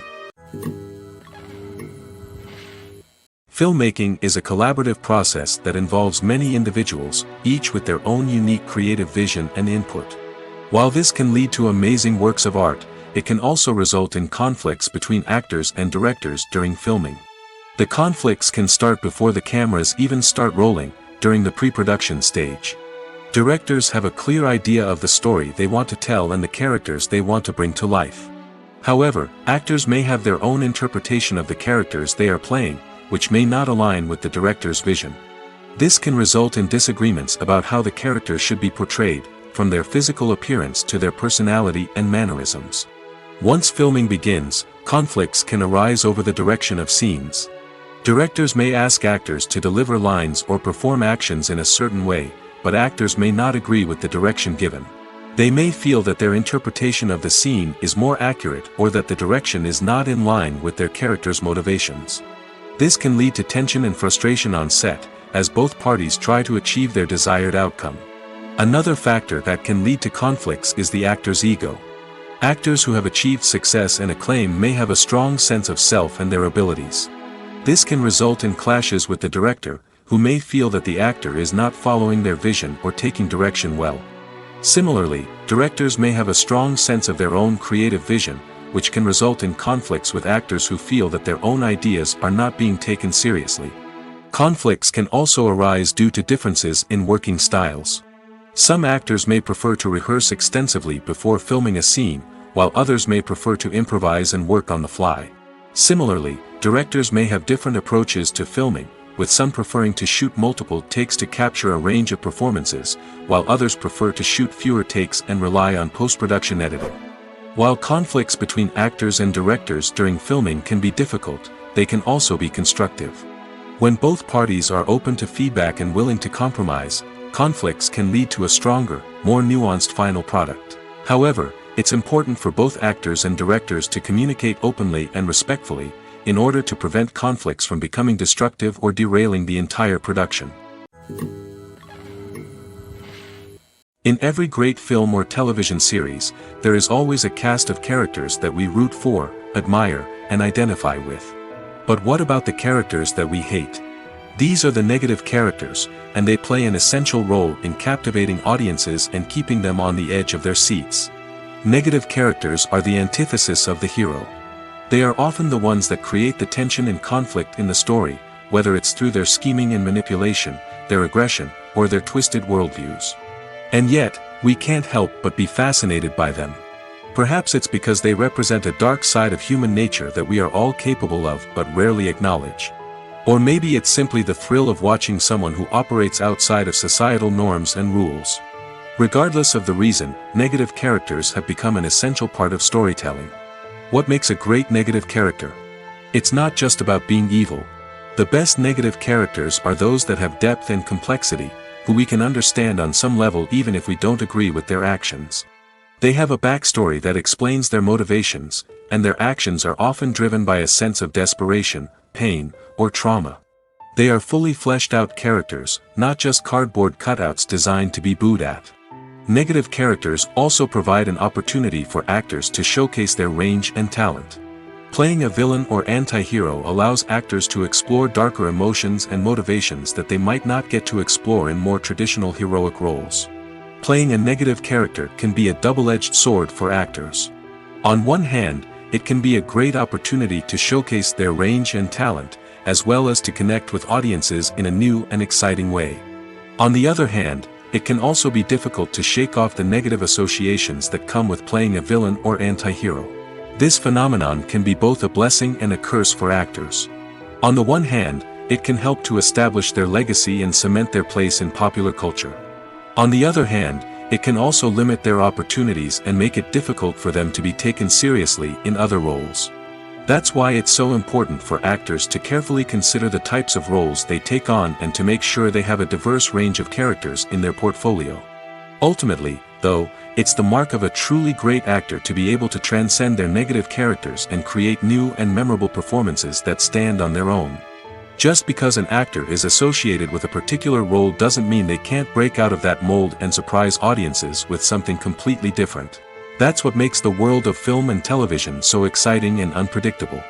S1: Filmmaking is a collaborative process that involves many individuals, each with their own unique creative vision and input. While this can lead to amazing works of art, it can also result in conflicts between actors and directors during filming. The conflicts can start before the cameras even start rolling, during the pre-production stage. Directors have a clear idea of the story they want to tell and the characters they want to bring to life. However, actors may have their own interpretation of the characters they are playing, which may not align with the director's vision. This can result in disagreements about how the characters should be portrayed, from their physical appearance to their personality and mannerisms. Once filming begins, conflicts can arise over the direction of scenes. Directors may ask actors to deliver lines or perform actions in a certain way, but actors may not agree with the direction given. They may feel that their interpretation of the scene is more accurate or that the direction is not in line with their character's motivations. This can lead to tension and frustration on set, as both parties try to achieve their desired outcome. Another factor that can lead to conflicts is the actor's ego. Actors who have achieved success and acclaim may have a strong sense of self and their abilities. This can result in clashes with the director, who may feel that the actor is not following their vision or taking direction well. Similarly, directors may have a strong sense of their own creative vision, which can result in conflicts with actors who feel that their own ideas are not being taken seriously. Conflicts can also arise due to differences in working styles. Some actors may prefer to rehearse extensively before filming a scene, while others may prefer to improvise and work on the fly. Similarly, directors may have different approaches to filming, with some preferring to shoot multiple takes to capture a range of performances, while others prefer to shoot fewer takes and rely on post-production editing. While conflicts between actors and directors during filming can be difficult, they can also be constructive. When both parties are open to feedback and willing to compromise, conflicts can lead to a stronger, more nuanced final product. However, it's important for both actors and directors to communicate openly and respectfully, in order to prevent conflicts from becoming destructive or derailing the entire production. In every great film or television series, there is always a cast of characters that we root for, admire, and identify with. But what about the characters that we hate? These are the negative characters, and they play an essential role in captivating audiences and keeping them on the edge of their seats. Negative characters are the antithesis of the hero. They are often the ones that create the tension and conflict in the story, whether it's through their scheming and manipulation, their aggression, or their twisted worldviews. And yet, we can't help but be fascinated by them. Perhaps it's because they represent a dark side of human nature that we are all capable of but rarely acknowledge. Or maybe it's simply the thrill of watching someone who operates outside of societal norms and rules. Regardless of the reason, negative characters have become an essential part of storytelling. What makes a great negative character? It's not just about being evil. The best negative characters are those that have depth and complexity, who we can understand on some level even if we don't agree with their actions. They have a backstory that explains their motivations, and their actions are often driven by a sense of desperation, pain, or trauma. They are fully fleshed out characters, not just cardboard cutouts designed to be booed at. Negative characters also provide an opportunity for actors to showcase their range and talent. Playing a villain or anti-hero allows actors to explore darker emotions and motivations that they might not get to explore in more traditional heroic roles. Playing a negative character can be a double-edged sword for actors. On one hand, it can be a great opportunity to showcase their range and talent, as well as to connect with audiences in a new and exciting way. On the other hand, it can also be difficult to shake off the negative associations that come with playing a villain or anti-hero. This phenomenon can be both a blessing and a curse for actors. On the one hand, it can help to establish their legacy and cement their place in popular culture. On the other hand, it can also limit their opportunities and make it difficult for them to be taken seriously in other roles. That's why it's so important for actors to carefully consider the types of roles they take on and to make sure they have a diverse range of characters in their portfolio. Ultimately, though, it's the mark of a truly great actor to be able to transcend their negative characters and create new and memorable performances that stand on their own. Just because an actor is associated with a particular role doesn't mean they can't break out of that mold and surprise audiences with something completely different. That's what makes the world of film and television so exciting and unpredictable.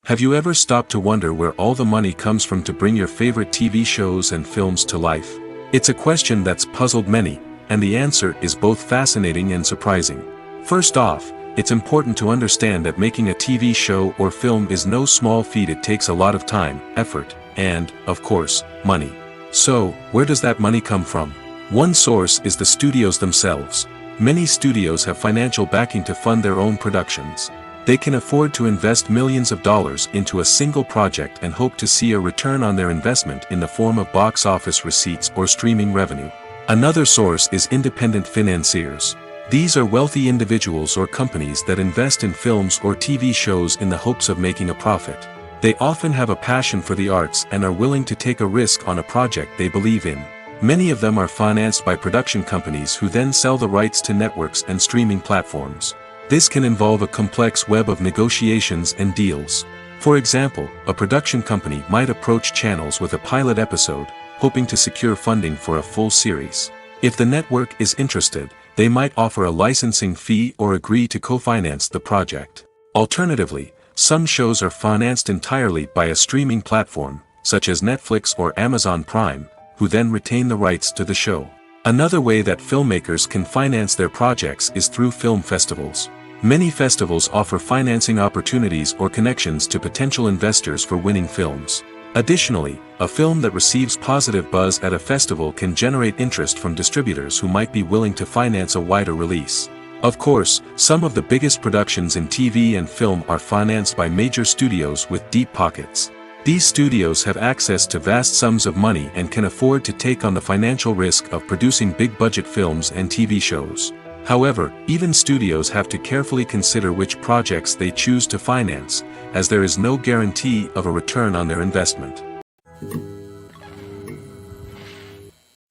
S1: Have you ever stopped to wonder where all the money comes from to bring your favorite TV shows and films to life? It's a question that's puzzled many, and the answer is both fascinating and surprising. First off, it's important to understand that making a TV show or film is no small feat. It takes a lot of time, effort, and, of course, money. So, where does that money come from? One source is the studios themselves. Many studios have financial backing to fund their own productions. They can afford to invest millions of dollars into a single project and hope to see a return on their investment in the form of box office receipts or streaming revenue. Another source is independent financiers. These are wealthy individuals or companies that invest in films or TV shows in the hopes of making a profit. They often have a passion for the arts and are willing to take a risk on a project they believe in. Many of them are financed by production companies who then sell the rights to networks and streaming platforms. This can involve a complex web of negotiations and deals. For example, a production company might approach channels with a pilot episode, hoping to secure funding for a full series. If the network is interested, they might offer a licensing fee or agree to co-finance the project. Alternatively, some shows are financed entirely by a streaming platform, such as Netflix or Amazon Prime, who then retain the rights to the show. Another way that filmmakers can finance their projects is through film festivals. Many festivals offer financing opportunities or connections to potential investors for winning films. Additionally, a film that receives positive buzz at a festival can generate interest from distributors who might be willing to finance a wider release. Of course, some of the biggest productions in TV and film are financed by major studios with deep pockets. These studios have access to vast sums of money and can afford to take on the financial risk of producing big-budget films and TV shows. However, even studios have to carefully consider which projects they choose to finance, as there is no guarantee of a return on their investment.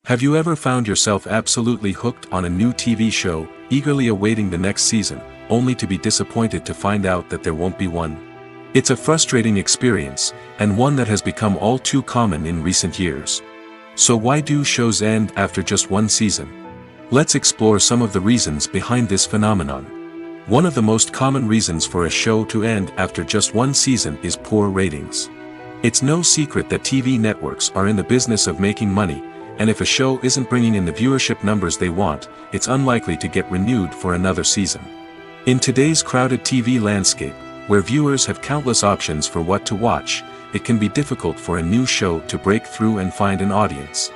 S1: Have you ever found yourself absolutely hooked on a new TV show, eagerly awaiting the next season, only to be disappointed to find out that there won't be one? It's a frustrating experience, and one that has become all too common in recent years. So why do shows end after just one season? Let's explore some of the reasons behind this phenomenon. One of the most common reasons for a show to end after just one season is poor ratings. It's no secret that TV networks are in the business of making money, and if a show isn't bringing in the viewership numbers they want, it's unlikely to get renewed for another season. In today's crowded TV landscape, where viewers have countless options for what to watch, it can be difficult for a new show to break through and find an audience.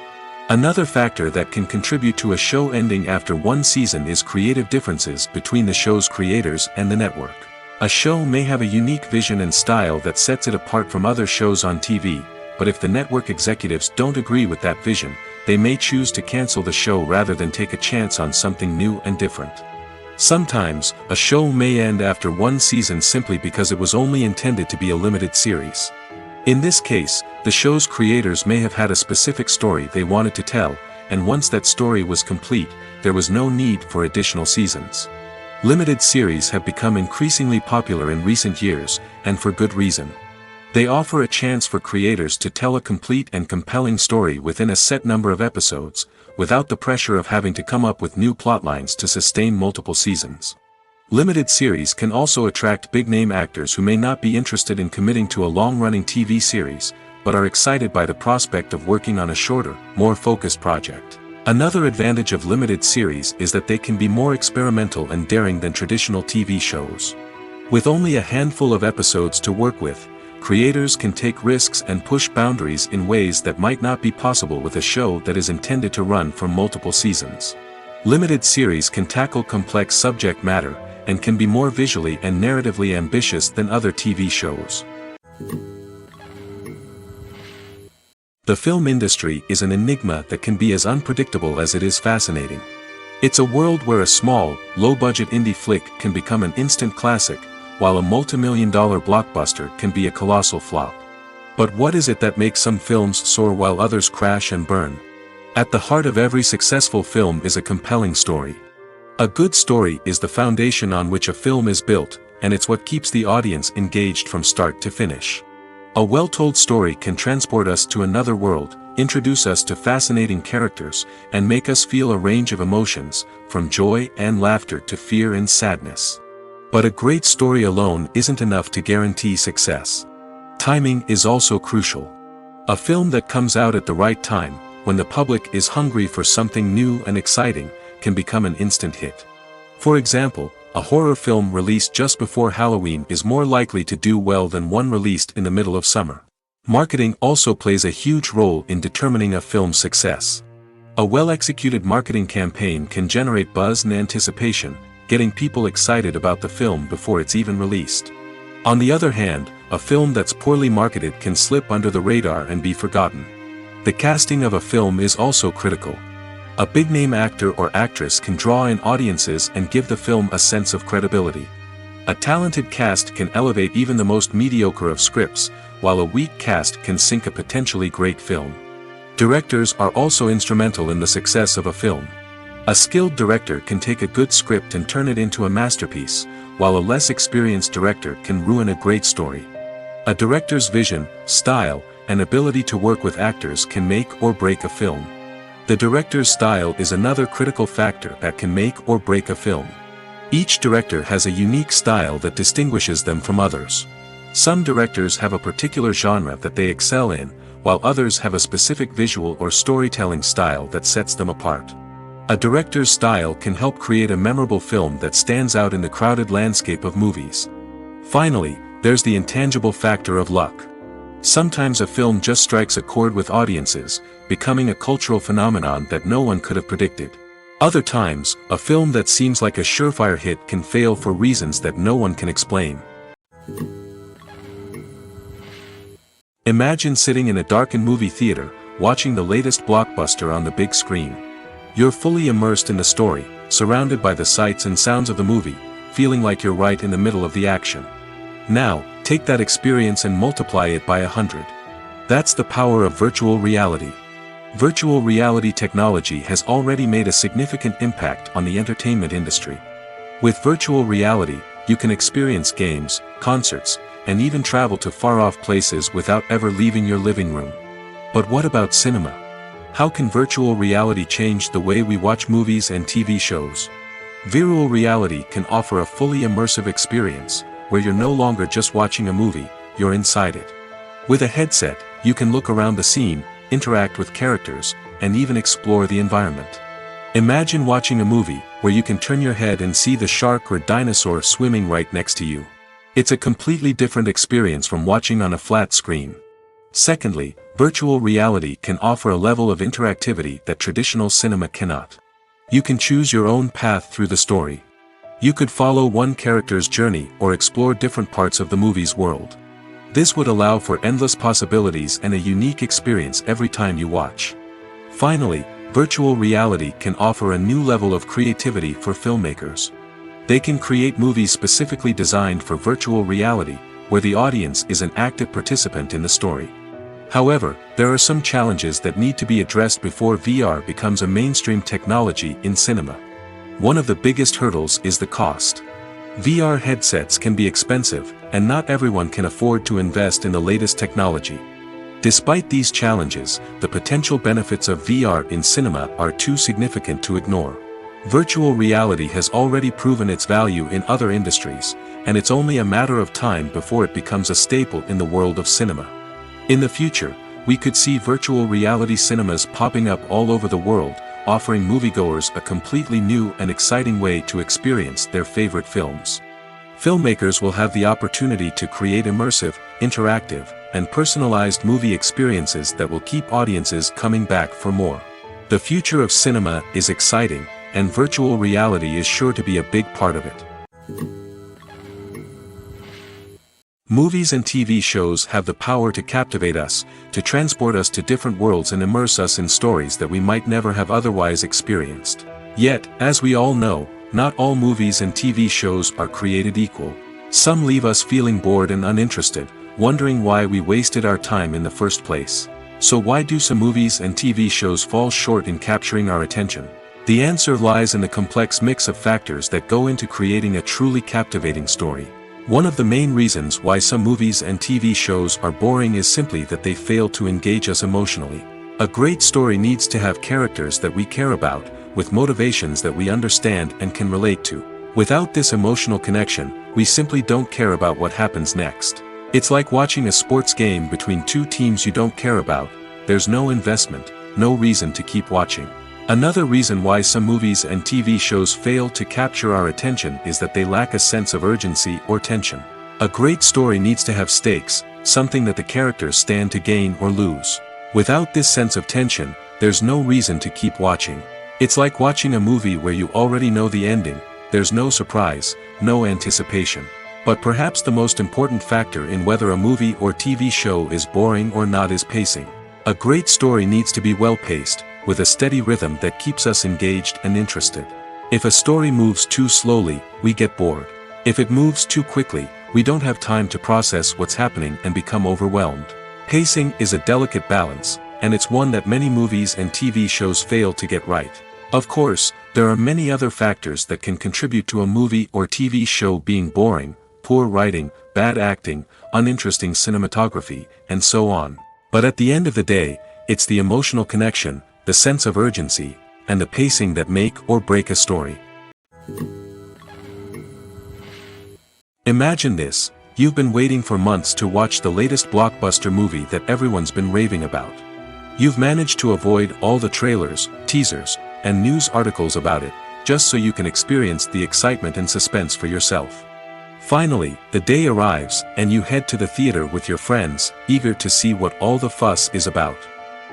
S1: Another factor that can contribute to a show ending after one season is creative differences between the show's creators and the network. A show may have a unique vision and style that sets it apart from other shows on TV, but if the network executives don't agree with that vision, they may choose to cancel the show rather than take a chance on something new and different. Sometimes, a show may end after one season simply because it was only intended to be a limited series. In this case, the show's creators may have had a specific story they wanted to tell, and once that story was complete, there was no need for additional seasons. Limited series have become increasingly popular in recent years, and for good reason. They offer a chance for creators to tell a complete and compelling story within a set number of episodes, without the pressure of having to come up with new plotlines to sustain multiple seasons. Limited series can also attract big-name actors who may not be interested in committing to a long-running TV series, but are excited by the prospect of working on a shorter, more focused project. Another advantage of limited series is that they can be more experimental and daring than traditional TV shows. With only a handful of episodes to work with, creators can take risks and push boundaries in ways that might not be possible with a show that is intended to run for multiple seasons. Limited series can tackle complex subject matter, and can be more visually and narratively ambitious than other TV shows. The film industry is an enigma that can be as unpredictable as it is fascinating. It's a world where a small, low-budget indie flick can become an instant classic, while a multi-million-dollar blockbuster can be a colossal flop. But what is it that makes some films soar while others crash and burn? At the heart of every successful film is a compelling story. A good story is the foundation on which a film is built, and it's what keeps the audience engaged from start to finish. A well-told story can transport us to another world, introduce us to fascinating characters, and make us feel a range of emotions, from joy and laughter to fear and sadness. But a great story alone isn't enough to guarantee success. Timing is also crucial. A film that comes out at the right time, when the public is hungry for something new and exciting, can become an instant hit. For example, a horror film released just before Halloween is more likely to do well than one released in the middle of summer. Marketing also plays a huge role in determining a film's success. A well-executed marketing campaign can generate buzz and anticipation, getting people excited about the film before it's even released. On the other hand, a film that's poorly marketed can slip under the radar and be forgotten. The casting of a film is also critical. A big-name actor or actress can draw in audiences and give the film a sense of credibility. A talented cast can elevate even the most mediocre of scripts, while a weak cast can sink a potentially great film. Directors are also instrumental in the success of a film. A skilled director can take a good script and turn it into a masterpiece, while a less experienced director can ruin a great story. A director's vision, style, and ability to work with actors can make or break a film. The director's style is another critical factor that can make or break a film. Each director has a unique style that distinguishes them from others. Some directors have a particular genre that they excel in, while others have a specific visual or storytelling style that sets them apart. A director's style can help create a memorable film that stands out in the crowded landscape of movies. Finally, there's the intangible factor of luck. Sometimes a film just strikes a chord with audiences, becoming a cultural phenomenon that no one could have predicted. Other times, a film that seems like a surefire hit can fail for reasons that no one can explain. Imagine sitting in a darkened movie theater, watching the latest blockbuster on the big screen. You're fully immersed in the story, surrounded by the sights and sounds of the movie, feeling like you're right in the middle of the action. Now, take that experience and multiply it by 100. That's the power of virtual reality. Virtual reality technology has already made a significant impact on the entertainment industry. With virtual reality, you can experience games, concerts, and even travel to far-off places without ever leaving your living room. But what about cinema? How can virtual reality change the way we watch movies and TV shows? Virtual reality can offer a fully immersive experience, where you're no longer just watching a movie, you're inside it. With a headset, you can look around the scene, interact with characters, and even explore the environment. Imagine watching a movie where you can turn your head and see the shark or dinosaur swimming right next to you. It's a completely different experience from watching on a flat screen. Secondly, virtual reality can offer a level of interactivity that traditional cinema cannot. You can choose your own path through the story. You could follow one character's journey or explore different parts of the movie's world. This would allow for endless possibilities and a unique experience every time you watch. Finally, virtual reality can offer a new level of creativity for filmmakers. They can create movies specifically designed for virtual reality, where the audience is an active participant in the story. However, there are some challenges that need to be addressed before VR becomes a mainstream technology in cinema. One of the biggest hurdles is the cost. VR headsets can be expensive, and not everyone can afford to invest in the latest technology. Despite these challenges, the potential benefits of VR in cinema are too significant to ignore. Virtual reality has already proven its value in other industries, and it's only a matter of time before it becomes a staple in the world of cinema. In the future, we could see virtual reality cinemas popping up all over the world, offering moviegoers a completely new and exciting way to experience their favorite films. Filmmakers will have the opportunity to create immersive, interactive, and personalized movie experiences that will keep audiences coming back for more. The future of cinema is exciting, and virtual reality is sure to be a big part of it. Movies and TV shows have the power to captivate us, to transport us to different worlds and immerse us in stories that we might never have otherwise experienced. Yet, as we all know, not all movies and TV shows are created equal. Some leave us feeling bored and uninterested, wondering why we wasted our time in the first place. So why do some movies and TV shows fall short in capturing our attention? The answer lies in the complex mix of factors that go into creating a truly captivating story. One of the main reasons why some movies and TV shows are boring is simply that they fail to engage us emotionally. A great story needs to have characters that we care about, with motivations that we understand and can relate to. Without this emotional connection, we simply don't care about what happens next. It's like watching a sports game between two teams you don't care about. There's no investment, no reason to keep watching. Another reason why some movies and TV shows fail to capture our attention is that they lack a sense of urgency or tension. A great story needs to have stakes, something that the characters stand to gain or lose. Without this sense of tension, there's no reason to keep watching. It's like watching a movie where you already know the ending, there's no surprise, no anticipation. But perhaps the most important factor in whether a movie or TV show is boring or not is pacing. A great story needs to be well-paced, with a steady rhythm that keeps us engaged and interested. If a story moves too slowly, we get bored. If it moves too quickly, we don't have time to process what's happening and become overwhelmed. Pacing is a delicate balance, and it's one that many movies and TV shows fail to get right. Of course, there are many other factors that can contribute to a movie or TV show being boring: poor writing, bad acting, uninteresting cinematography, and so on. But at the end of the day, it's the emotional connection, the sense of urgency, and the pacing that make or break a story. Imagine this: you've been waiting for months to watch the latest blockbuster movie that everyone's been raving about. You've managed to avoid all the trailers, teasers, and news articles about it, just so you can experience the excitement and suspense for yourself. Finally, the day arrives, and you head to the theater with your friends, eager to see what all the fuss is about.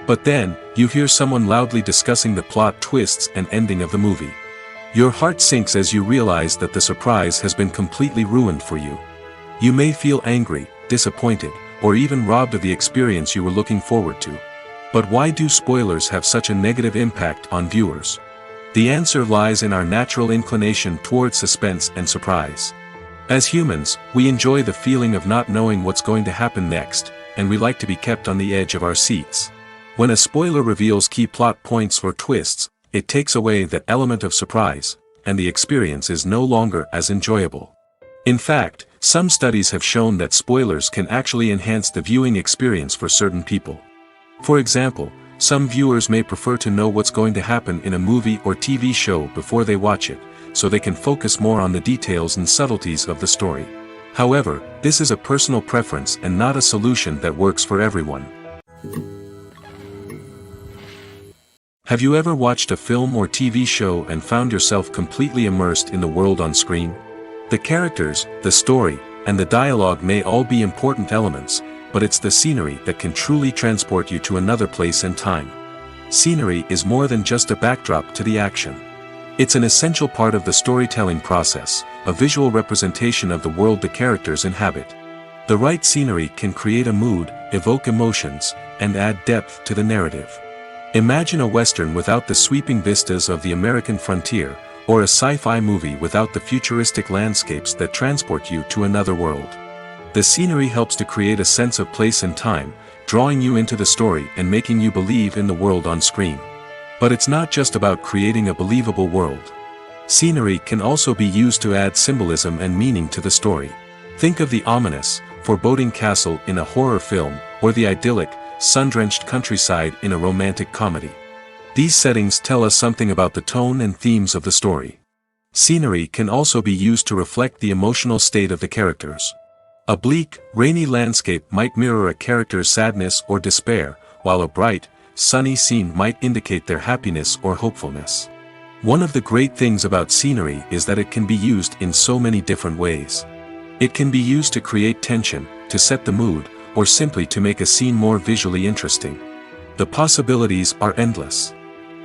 S1: But then, you hear someone loudly discussing the plot twists and ending of the movie. Your heart sinks as you realize that the surprise has been completely ruined for you. You may feel angry, disappointed, or even robbed of the experience you were looking forward to. But why do spoilers have such a negative impact on viewers? The answer lies in our natural inclination toward suspense and surprise. As humans, we enjoy the feeling of not knowing what's going to happen next, and we like to be kept on the edge of our seats. When a spoiler reveals key plot points or twists, it takes away that element of surprise, and the experience is no longer as enjoyable. In fact, some studies have shown that spoilers can actually enhance the viewing experience for certain people. For example, some viewers may prefer to know what's going to happen in a movie or TV show before they watch it, so they can focus more on the details and subtleties of the story. However, this is a personal preference and not a solution that works for everyone. Have you ever watched a film or TV show and found yourself completely immersed in the world on screen? The characters, the story, and the dialogue may all be important elements, but it's the scenery that can truly transport you to another place and time. Scenery is more than just a backdrop to the action. It's an essential part of the storytelling process, a visual representation of the world the characters inhabit. The right scenery can create a mood, evoke emotions, and add depth to the narrative. Imagine a Western without the sweeping vistas of the American frontier, or a sci-fi movie without the futuristic landscapes that transport you to another world. The scenery helps to create a sense of place and time, drawing you into the story and making you believe in the world on screen. But it's not just about creating a believable world. Scenery can also be used to add symbolism and meaning to the story. Think of the ominous, foreboding castle in a horror film, or the idyllic, sun-drenched countryside in a romantic comedy. These settings tell us something about the tone and themes of the story. Scenery can also be used to reflect the emotional state of the characters. A bleak, rainy landscape might mirror a character's sadness or despair, while a bright, sunny scene might indicate their happiness or hopefulness. One of the great things about scenery is that it can be used in so many different ways. It can be used to create tension, to set the mood, or simply to make a scene more visually interesting. The possibilities are endless.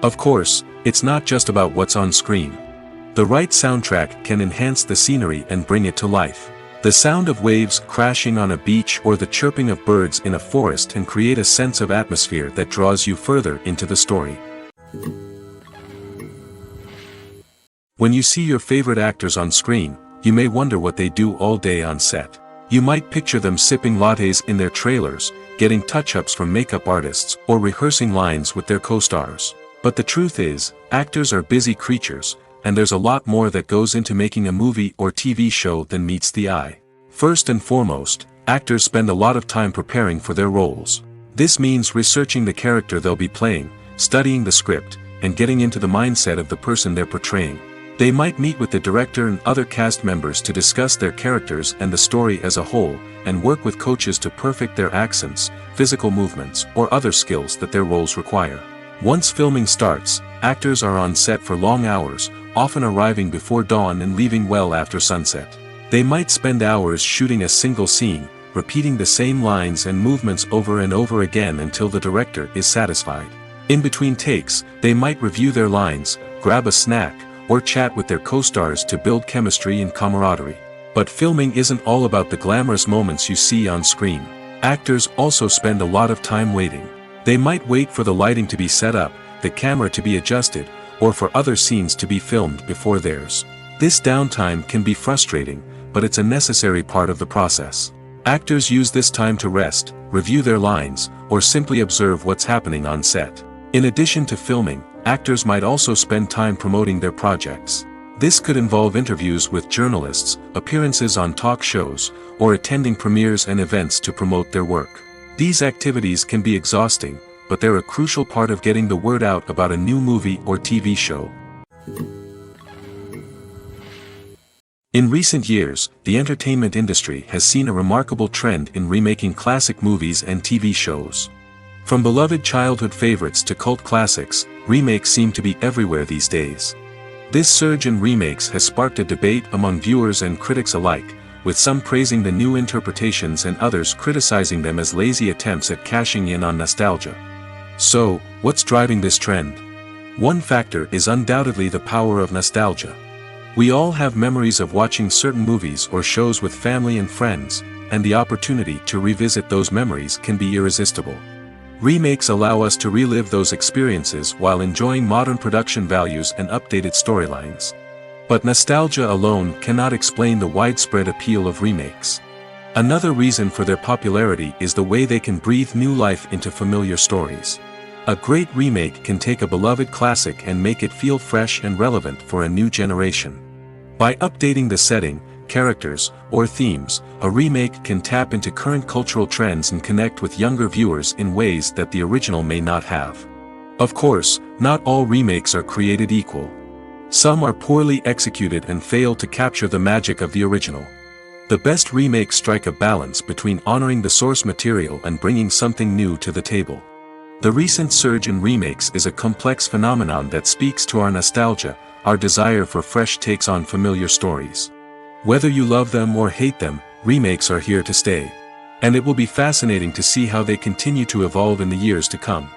S1: Of course, it's not just about what's on screen. The right soundtrack can enhance the scenery and bring it to life. The sound of waves crashing on a beach or the chirping of birds in a forest can create a sense of atmosphere that draws you further into the story. When you see your favorite actors on screen, you may wonder what they do all day on set. You might picture them sipping lattes in their trailers, getting touch-ups from makeup artists, or rehearsing lines with their co-stars. But the truth is, actors are busy creatures, and there's a lot more that goes into making a movie or TV show than meets the eye. First and foremost, actors spend a lot of time preparing for their roles. This means researching the character they'll be playing, studying the script, and getting into the mindset of the person they're portraying. They might meet with the director and other cast members to discuss their characters and the story as a whole, and work with coaches to perfect their accents, physical movements, or other skills that their roles require. Once filming starts, actors are on set for long hours, often arriving before dawn and leaving well after sunset. They might spend hours shooting a single scene, repeating the same lines and movements over and over again until the director is satisfied. In between takes, they might review their lines, grab a snack, or chat with their co-stars to build chemistry and camaraderie. But filming isn't all about the glamorous moments you see on screen. Actors also spend a lot of time waiting. They might wait for the lighting to be set up, the camera to be adjusted, or for other scenes to be filmed before theirs. This downtime can be frustrating, but it's a necessary part of the process. Actors use this time to rest, review their lines, or simply observe what's happening on set. In addition to filming, actors might also spend time promoting their projects. This could involve interviews with journalists, appearances on talk shows, or attending premieres and events to promote their work. These activities can be exhausting, but they're a crucial part of getting the word out about a new movie or TV show. In recent years, the entertainment industry has seen a remarkable trend in remaking classic movies and TV shows. From beloved childhood favorites to cult classics, remakes seem to be everywhere these days. This surge in remakes has sparked a debate among viewers and critics alike, with some praising the new interpretations and others criticizing them as lazy attempts at cashing in on nostalgia. So, what's driving this trend? One factor is undoubtedly the power of nostalgia. We all have memories of watching certain movies or shows with family and friends, and the opportunity to revisit those memories can be irresistible. Remakes allow us to relive those experiences while enjoying modern production values and updated storylines. But nostalgia alone cannot explain the widespread appeal of remakes. Another reason for their popularity is the way they can breathe new life into familiar stories. A great remake can take a beloved classic and make it feel fresh and relevant for a new generation. By updating the setting, characters, or themes, a remake can tap into current cultural trends and connect with younger viewers in ways that the original may not have. Of course, not all remakes are created equal. Some are poorly executed and fail to capture the magic of the original. The best remakes strike a balance between honoring the source material and bringing something new to the table. The recent surge in remakes is a complex phenomenon that speaks to our nostalgia, our desire for fresh takes on familiar stories. Whether you love them or hate them, remakes are here to stay. And it will be fascinating to see how they continue to evolve in the years to come.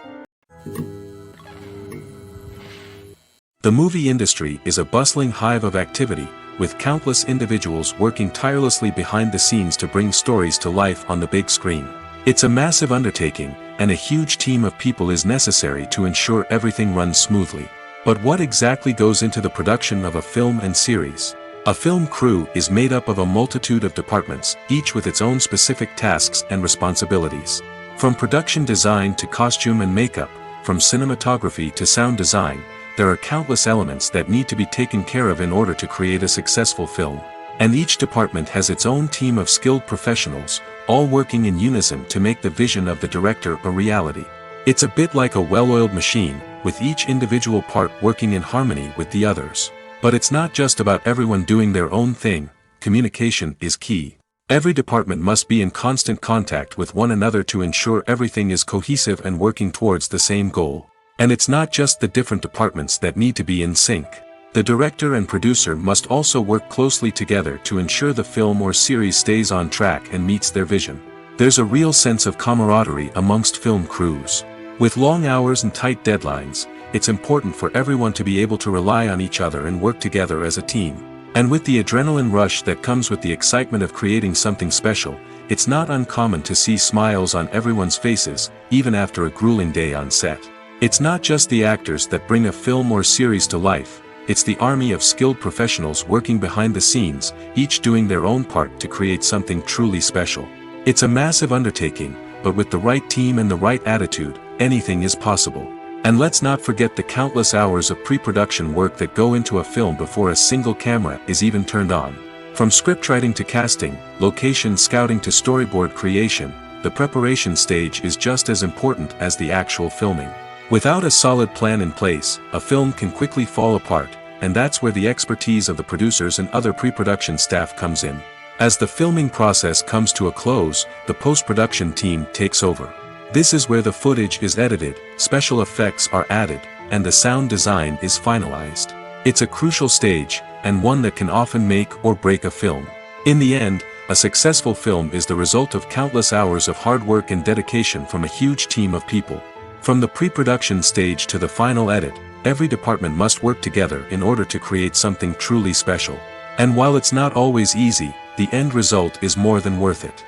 S1: The movie industry is a bustling hive of activity, with countless individuals working tirelessly behind the scenes to bring stories to life on the big screen. It's a massive undertaking, and a huge team of people is necessary to ensure everything runs smoothly. But what exactly goes into the production of a film and series? A film crew is made up of a multitude of departments, each with its own specific tasks and responsibilities. From production design to costume and makeup, from cinematography to sound design, there are countless elements that need to be taken care of in order to create a successful film. And each department has its own team of skilled professionals, all working in unison to make the vision of the director a reality. It's a bit like a well-oiled machine, with each individual part working in harmony with the others. But it's not just about everyone doing their own thing. Communication is key. Every department must be in constant contact with one another to ensure everything is cohesive and working towards the same goal. And it's not just the different departments that need to be in sync. The director and producer must also work closely together to ensure the film or series stays on track and meets their vision. There's a real sense of camaraderie amongst film crews. With long hours and tight deadlines, it's important for everyone to be able to rely on each other and work together as a team. And with the adrenaline rush that comes with the excitement of creating something special, it's not uncommon to see smiles on everyone's faces, even after a grueling day on set. It's not just the actors that bring a film or series to life. It's the army of skilled professionals working behind the scenes, each doing their own part to create something truly special. It's a massive undertaking, but with the right team and the right attitude, anything is possible. And let's not forget the countless hours of pre-production work that go into a film before a single camera is even turned on. From scriptwriting to casting, location scouting to storyboard creation, the preparation stage is just as important as the actual filming. Without a solid plan in place, a film can quickly fall apart, and that's where the expertise of the producers and other pre-production staff comes in. As the filming process comes to a close, the post-production team takes over. This is where the footage is edited, special effects are added, and the sound design is finalized. It's a crucial stage, and one that can often make or break a film. In the end, a successful film is the result of countless hours of hard work and dedication from a huge team of people. From the pre-production stage to the final edit, every department must work together in order to create something truly special. And while it's not always easy, the end result is more than worth it.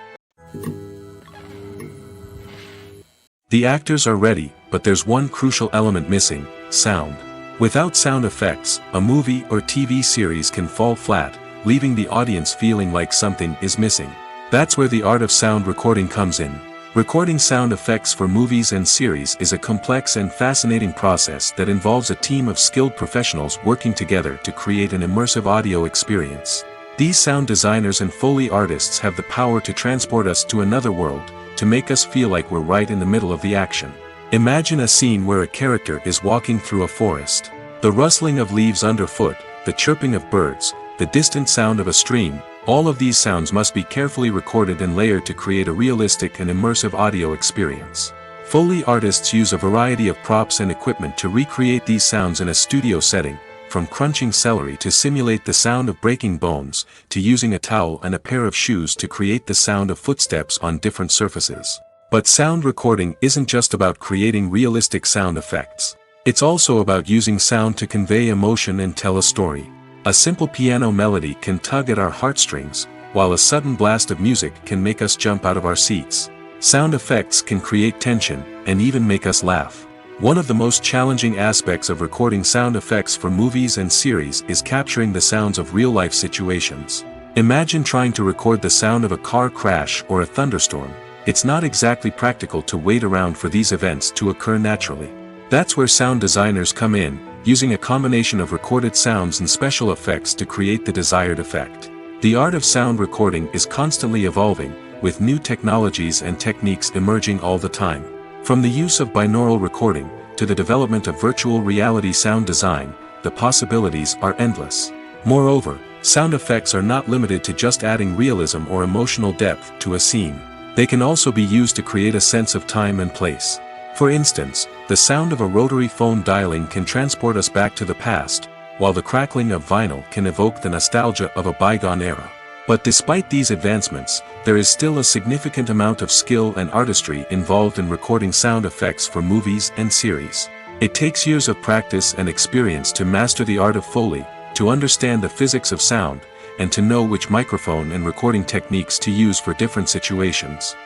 S1: The actors are ready, but there's one crucial element missing: sound. Without sound effects, a movie or TV series can fall flat, leaving the audience feeling like something is missing. That's where the art of sound recording comes in. Recording sound effects for movies and series is a complex and fascinating process that involves a team of skilled professionals working together to create an immersive audio experience. These sound designers and Foley artists have the power to transport us to another world, to make us feel like we're right in the middle of the action. Imagine a scene where a character is walking through a forest. The rustling of leaves underfoot, the chirping of birds, the distant sound of a stream, all of these sounds must be carefully recorded and layered to create a realistic and immersive audio experience. Foley artists use a variety of props and equipment to recreate these sounds in a studio setting, from crunching celery to simulate the sound of breaking bones, to using a towel and a pair of shoes to create the sound of footsteps on different surfaces. But sound recording isn't just about creating realistic sound effects. It's also about using sound to convey emotion and tell a story. A simple piano melody can tug at our heartstrings, while a sudden blast of music can make us jump out of our seats. Sound effects can create tension, and even make us laugh. One of the most challenging aspects of recording sound effects for movies and series is capturing the sounds of real-life situations. Imagine trying to record the sound of a car crash or a thunderstorm. It's not exactly practical to wait around for these events to occur naturally. That's where sound designers come in, using a combination of recorded sounds and special effects to create the desired effect. The art of sound recording is constantly evolving, with new technologies and techniques emerging all the time. From the use of binaural recording, to the development of virtual reality sound design, the possibilities are endless. Moreover, sound effects are not limited to just adding realism or emotional depth to a scene. They can also be used to create a sense of time and place. For instance, the sound of a rotary phone dialing can transport us back to the past, while the crackling of vinyl can evoke the nostalgia of a bygone era. But despite these advancements, there is still a significant amount of skill and artistry involved in recording sound effects for movies and series. It takes years of practice and experience to master the art of Foley, to understand the physics of sound, and to know which microphone and recording techniques to use for different situations.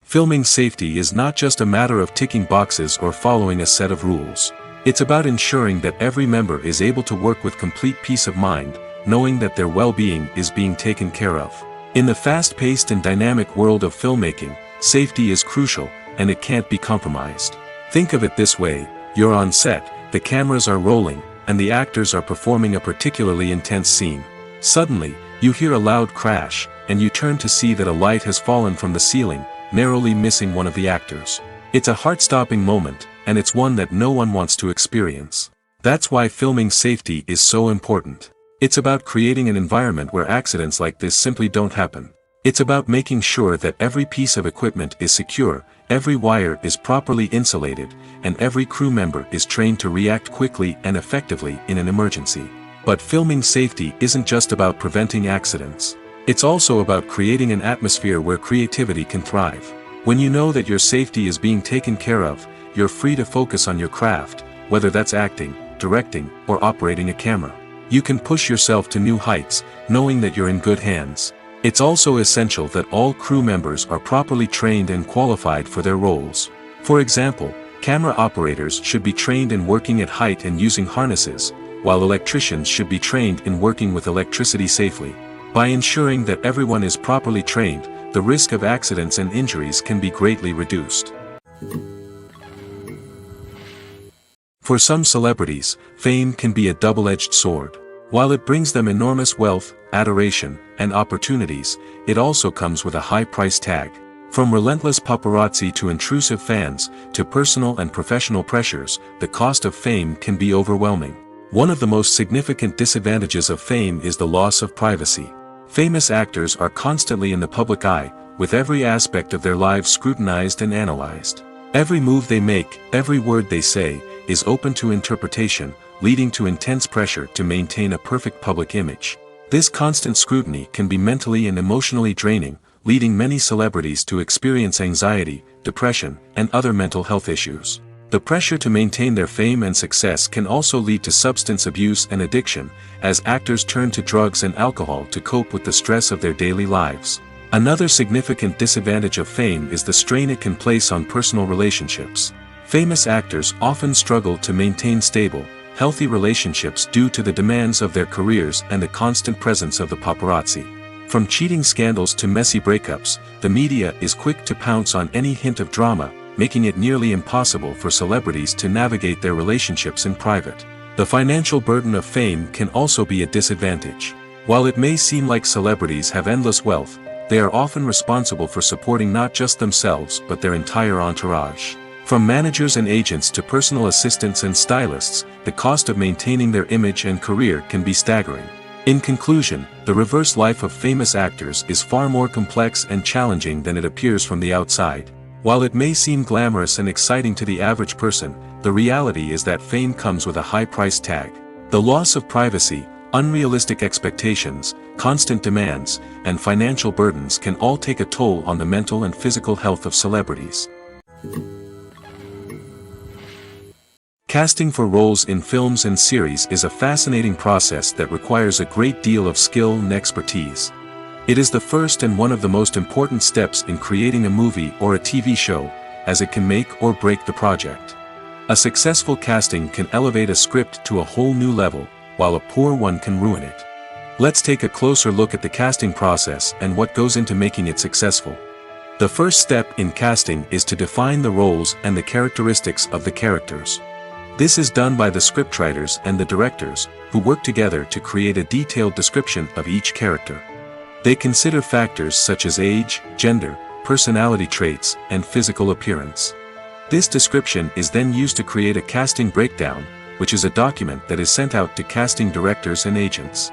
S1: Filming safety is not just a matter of ticking boxes or following a set of rules. It's about ensuring that every member is able to work with complete peace of mind, knowing that their well-being is being taken care of. In the fast-paced and dynamic world of filmmaking, safety is crucial, and it can't be compromised. Think of it this way: you're on set, the cameras are rolling, and the actors are performing a particularly intense scene. Suddenly, you hear a loud crash, and you turn to see that a light has fallen from the ceiling, narrowly missing one of the actors. It's a heart-stopping moment, and it's one that no one wants to experience. That's why filming safety is so important. It's about creating an environment where accidents like this simply don't happen. It's about making sure that every piece of equipment is secure, every wire is properly insulated, and every crew member is trained to react quickly and effectively in an emergency. But filming safety isn't just about preventing accidents. It's also about creating an atmosphere where creativity can thrive. When you know that your safety is being taken care of, you're free to focus on your craft, whether that's acting, directing, or operating a camera. You can push yourself to new heights, knowing that you're in good hands. It's also essential that all crew members are properly trained and qualified for their roles. For example, camera operators should be trained in working at height and using harnesses, while electricians should be trained in working with electricity safely. By ensuring that everyone is properly trained, the risk of accidents and injuries can be greatly reduced. For some celebrities, fame can be a double-edged sword. While it brings them enormous wealth, adoration, and opportunities, it also comes with a high price tag. From relentless paparazzi to intrusive fans, to personal and professional pressures, the cost of fame can be overwhelming. One of the most significant disadvantages of fame is the loss of privacy. Famous actors are constantly in the public eye, with every aspect of their lives scrutinized and analyzed. Every move they make, every word they say, is open to interpretation, leading to intense pressure to maintain a perfect public image. This constant scrutiny can be mentally and emotionally draining, leading many celebrities to experience anxiety, depression, and other mental health issues. The pressure to maintain their fame and success can also lead to substance abuse and addiction, as actors turn to drugs and alcohol to cope with the stress of their daily lives. Another significant disadvantage of fame is the strain it can place on personal relationships. Famous actors often struggle to maintain stable, healthy relationships due to the demands of their careers and the constant presence of the paparazzi. From cheating scandals to messy breakups, the media is quick to pounce on any hint of drama, making it nearly impossible for celebrities to navigate their relationships in private. The financial burden of fame can also be a disadvantage. While it may seem like celebrities have endless wealth, they are often responsible for supporting not just themselves but their entire entourage. From managers and agents to personal assistants and stylists, the cost of maintaining their image and career can be staggering. In conclusion, the reverse life of famous actors is far more complex and challenging than it appears from the outside. While it may seem glamorous and exciting to the average person, the reality is that fame comes with a high price tag. The loss of privacy, Unrealistic expectations, constant demands, and financial burdens can all take a toll on the mental and physical health of celebrities. Casting for roles in films and series is a fascinating process that requires a great deal of skill and expertise. It is the first and one of the most important steps in creating a movie or a TV show, as it can make or break the project. A successful casting can elevate a script to a whole new level, while a poor one can ruin it. Let's take a closer look at the casting process and what goes into making it successful. The first step in casting is to define the roles and the characteristics of the characters. This is done by the scriptwriters and the directors, who work together to create a detailed description of each character. They consider factors such as age, gender, personality traits, and physical appearance. This description is then used to create a casting breakdown, which is a document that is sent out to casting directors and agents.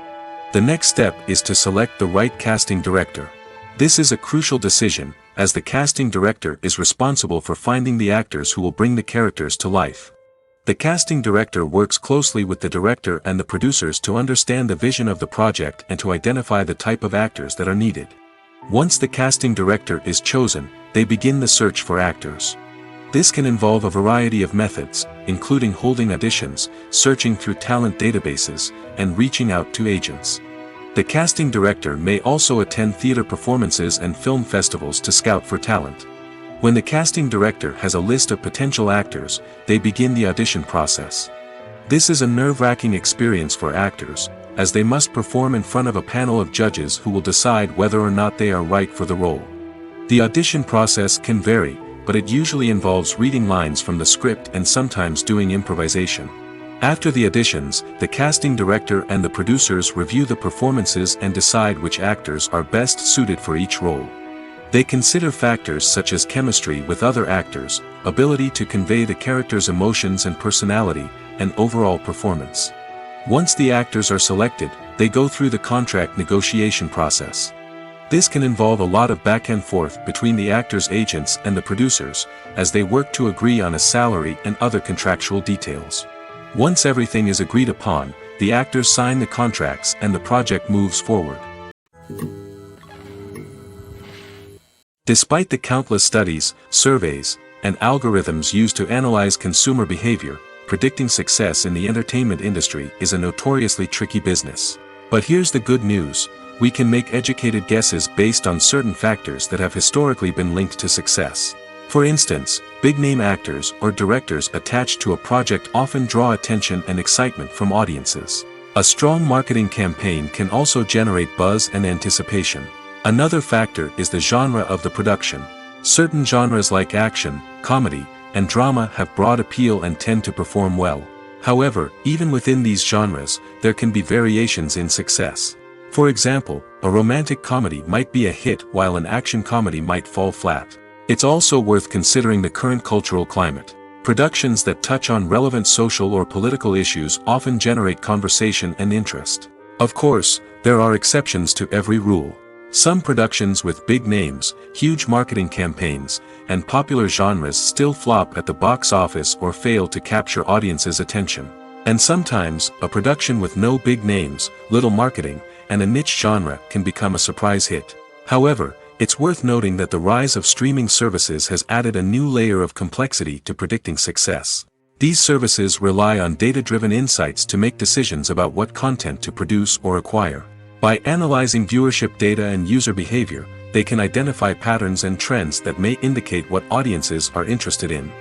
S1: The next step is to select the right casting director. This is a crucial decision, as the casting director is responsible for finding the actors who will bring the characters to life. The casting director works closely with the director and the producers to understand the vision of the project and to identify the type of actors that are needed. Once the casting director is chosen, they begin the search for actors. This can involve a variety of methods, including holding auditions, searching through talent databases, and reaching out to agents. The casting director may also attend theater performances and film festivals to scout for talent. When the casting director has a list of potential actors, they begin the audition process. This is a nerve-wracking experience for actors, as they must perform in front of a panel of judges who will decide whether or not they are right for the role. The audition process can vary, but it usually involves reading lines from the script and sometimes doing improvisation. After the auditions, the casting director and the producers review the performances and decide which actors are best suited for each role. They consider factors such as chemistry with other actors, ability to convey the character's emotions and personality, and overall performance. Once the actors are selected, they go through the contract negotiation process. This can involve a lot of back and forth between the actors' agents and the producers, as they work to agree on a salary and other contractual details. Once everything is agreed upon, the actors sign the contracts and the project moves forward. Despite the countless studies, surveys, and algorithms used to analyze consumer behavior, predicting success in the entertainment industry is a notoriously tricky business. But here's the good news: we can make educated guesses based on certain factors that have historically been linked to success. For instance, big-name actors or directors attached to a project often draw attention and excitement from audiences. A strong marketing campaign can also generate buzz and anticipation. Another factor is the genre of the production. Certain genres like action, comedy, and drama have broad appeal and tend to perform well. However, even within these genres, there can be variations in success. For example, a romantic comedy might be a hit while an action comedy might fall flat. It's also worth considering the current cultural climate. Productions that touch on relevant social or political issues often generate conversation and interest. Of course, there are exceptions to every rule. Some productions with big names, huge marketing campaigns, and popular genres still flop at the box office or fail to capture audiences' attention. And sometimes, a production with no big names, little marketing, and a niche genre can become a surprise hit. However, it's worth noting that the rise of streaming services has added a new layer of complexity to predicting success. These services rely on data-driven insights to make decisions about what content to produce or acquire. By analyzing viewership data and user behavior, they can identify patterns and trends that may indicate what audiences are interested in.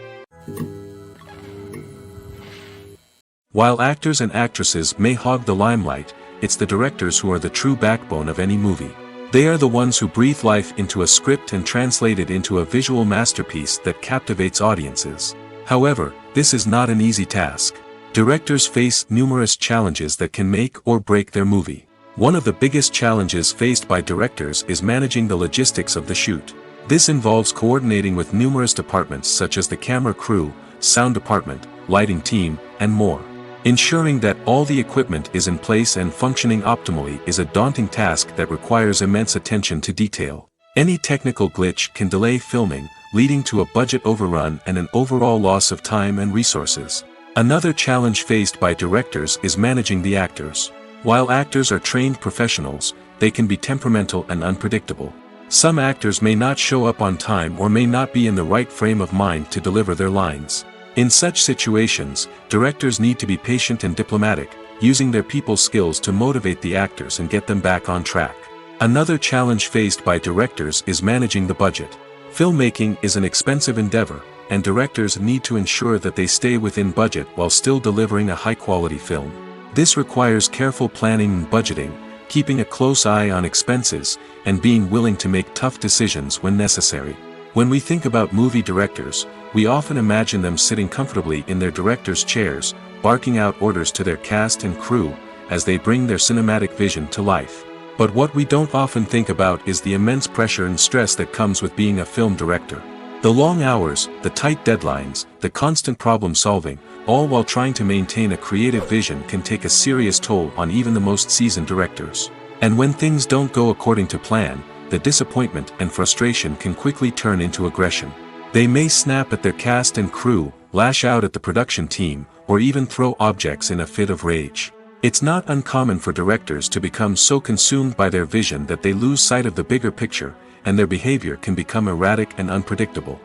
S1: While actors and actresses may hog the limelight, it's the directors who are the true backbone of any movie. They are the ones who breathe life into a script and translate it into a visual masterpiece that captivates audiences. However, this is not an easy task. Directors face numerous challenges that can make or break their movie. One of the biggest challenges faced by directors is managing the logistics of the shoot. This involves coordinating with numerous departments such as the camera crew, sound department, lighting team, and more. Ensuring that all the equipment is in place and functioning optimally is a daunting task that requires immense attention to detail. Any technical glitch can delay filming, leading to a budget overrun and an overall loss of time and resources. Another challenge faced by directors is managing the actors. While actors are trained professionals, they can be temperamental and unpredictable. Some actors may not show up on time or may not be in the right frame of mind to deliver their lines. In such situations, directors need to be patient and diplomatic, using their people skills to motivate the actors and get them back on track. Another challenge faced by directors is managing the budget. Filmmaking is an expensive endeavor, and directors need to ensure that they stay within budget while still delivering a high-quality film. This requires careful planning and budgeting, keeping a close eye on expenses, and being willing to make tough decisions when necessary. When we think about movie directors, we often imagine them sitting comfortably in their director's chairs, barking out orders to their cast and crew, as they bring their cinematic vision to life. But what we don't often think about is the immense pressure and stress that comes with being a film director. The long hours, the tight deadlines, the constant problem solving, all while trying to maintain a creative vision can take a serious toll on even the most seasoned directors. And when things don't go according to plan, the disappointment and frustration can quickly turn into aggression. They may snap at their cast and crew, lash out at the production team, or even throw objects in a fit of rage. It's not uncommon for directors to become so consumed by their vision that they lose sight of the bigger picture, and their behavior can become erratic and unpredictable.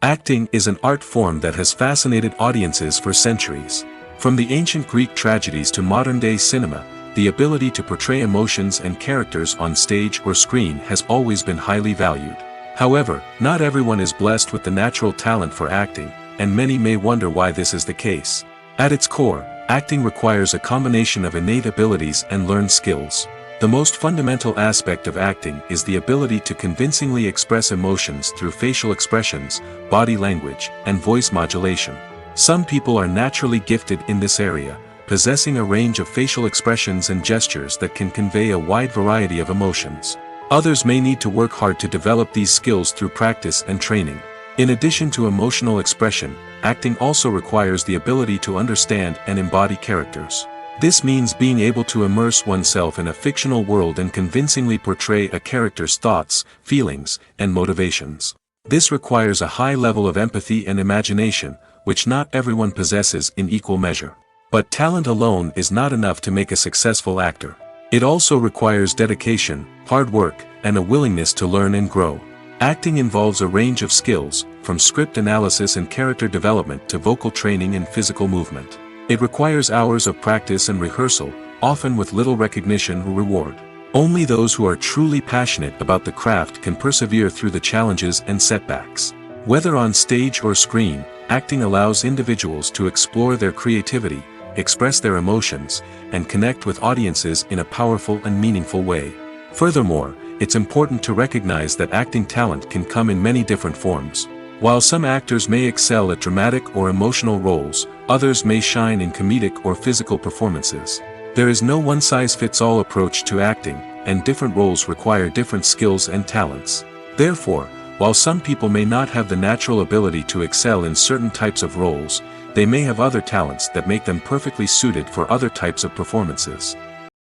S1: Acting is an art form that has fascinated audiences for centuries. From the ancient Greek tragedies to modern-day cinema, the ability to portray emotions and characters on stage or screen has always been highly valued. However, not everyone is blessed with the natural talent for acting, and many may wonder why this is the case. At its core, acting requires a combination of innate abilities and learned skills. The most fundamental aspect of acting is the ability to convincingly express emotions through facial expressions, body language, and voice modulation. Some people are naturally gifted in this area, possessing a range of facial expressions and gestures that can convey a wide variety of emotions. Others may need to work hard to develop these skills through practice and training. In addition to emotional expression, acting also requires the ability to understand and embody characters. This means being able to immerse oneself in a fictional world and convincingly portray a character's thoughts, feelings, and motivations. This requires a high level of empathy and imagination, which not everyone possesses in equal measure. But talent alone is not enough to make a successful actor. It also requires dedication, hard work, and a willingness to learn and grow. Acting involves a range of skills, from script analysis and character development to vocal training and physical movement. It requires hours of practice and rehearsal, often with little recognition or reward. Only those who are truly passionate about the craft can persevere through the challenges and setbacks. Whether on stage or screen, acting allows individuals to explore their creativity, express their emotions, and connect with audiences in a powerful and meaningful way. Furthermore, it's important to recognize that acting talent can come in many different forms. While some actors may excel at dramatic or emotional roles, others may shine in comedic or physical performances. There is no one-size-fits-all approach to acting, and different roles require different skills and talents. Therefore, while some people may not have the natural ability to excel in certain types of roles, they may have other talents that make them perfectly suited for other types of performances.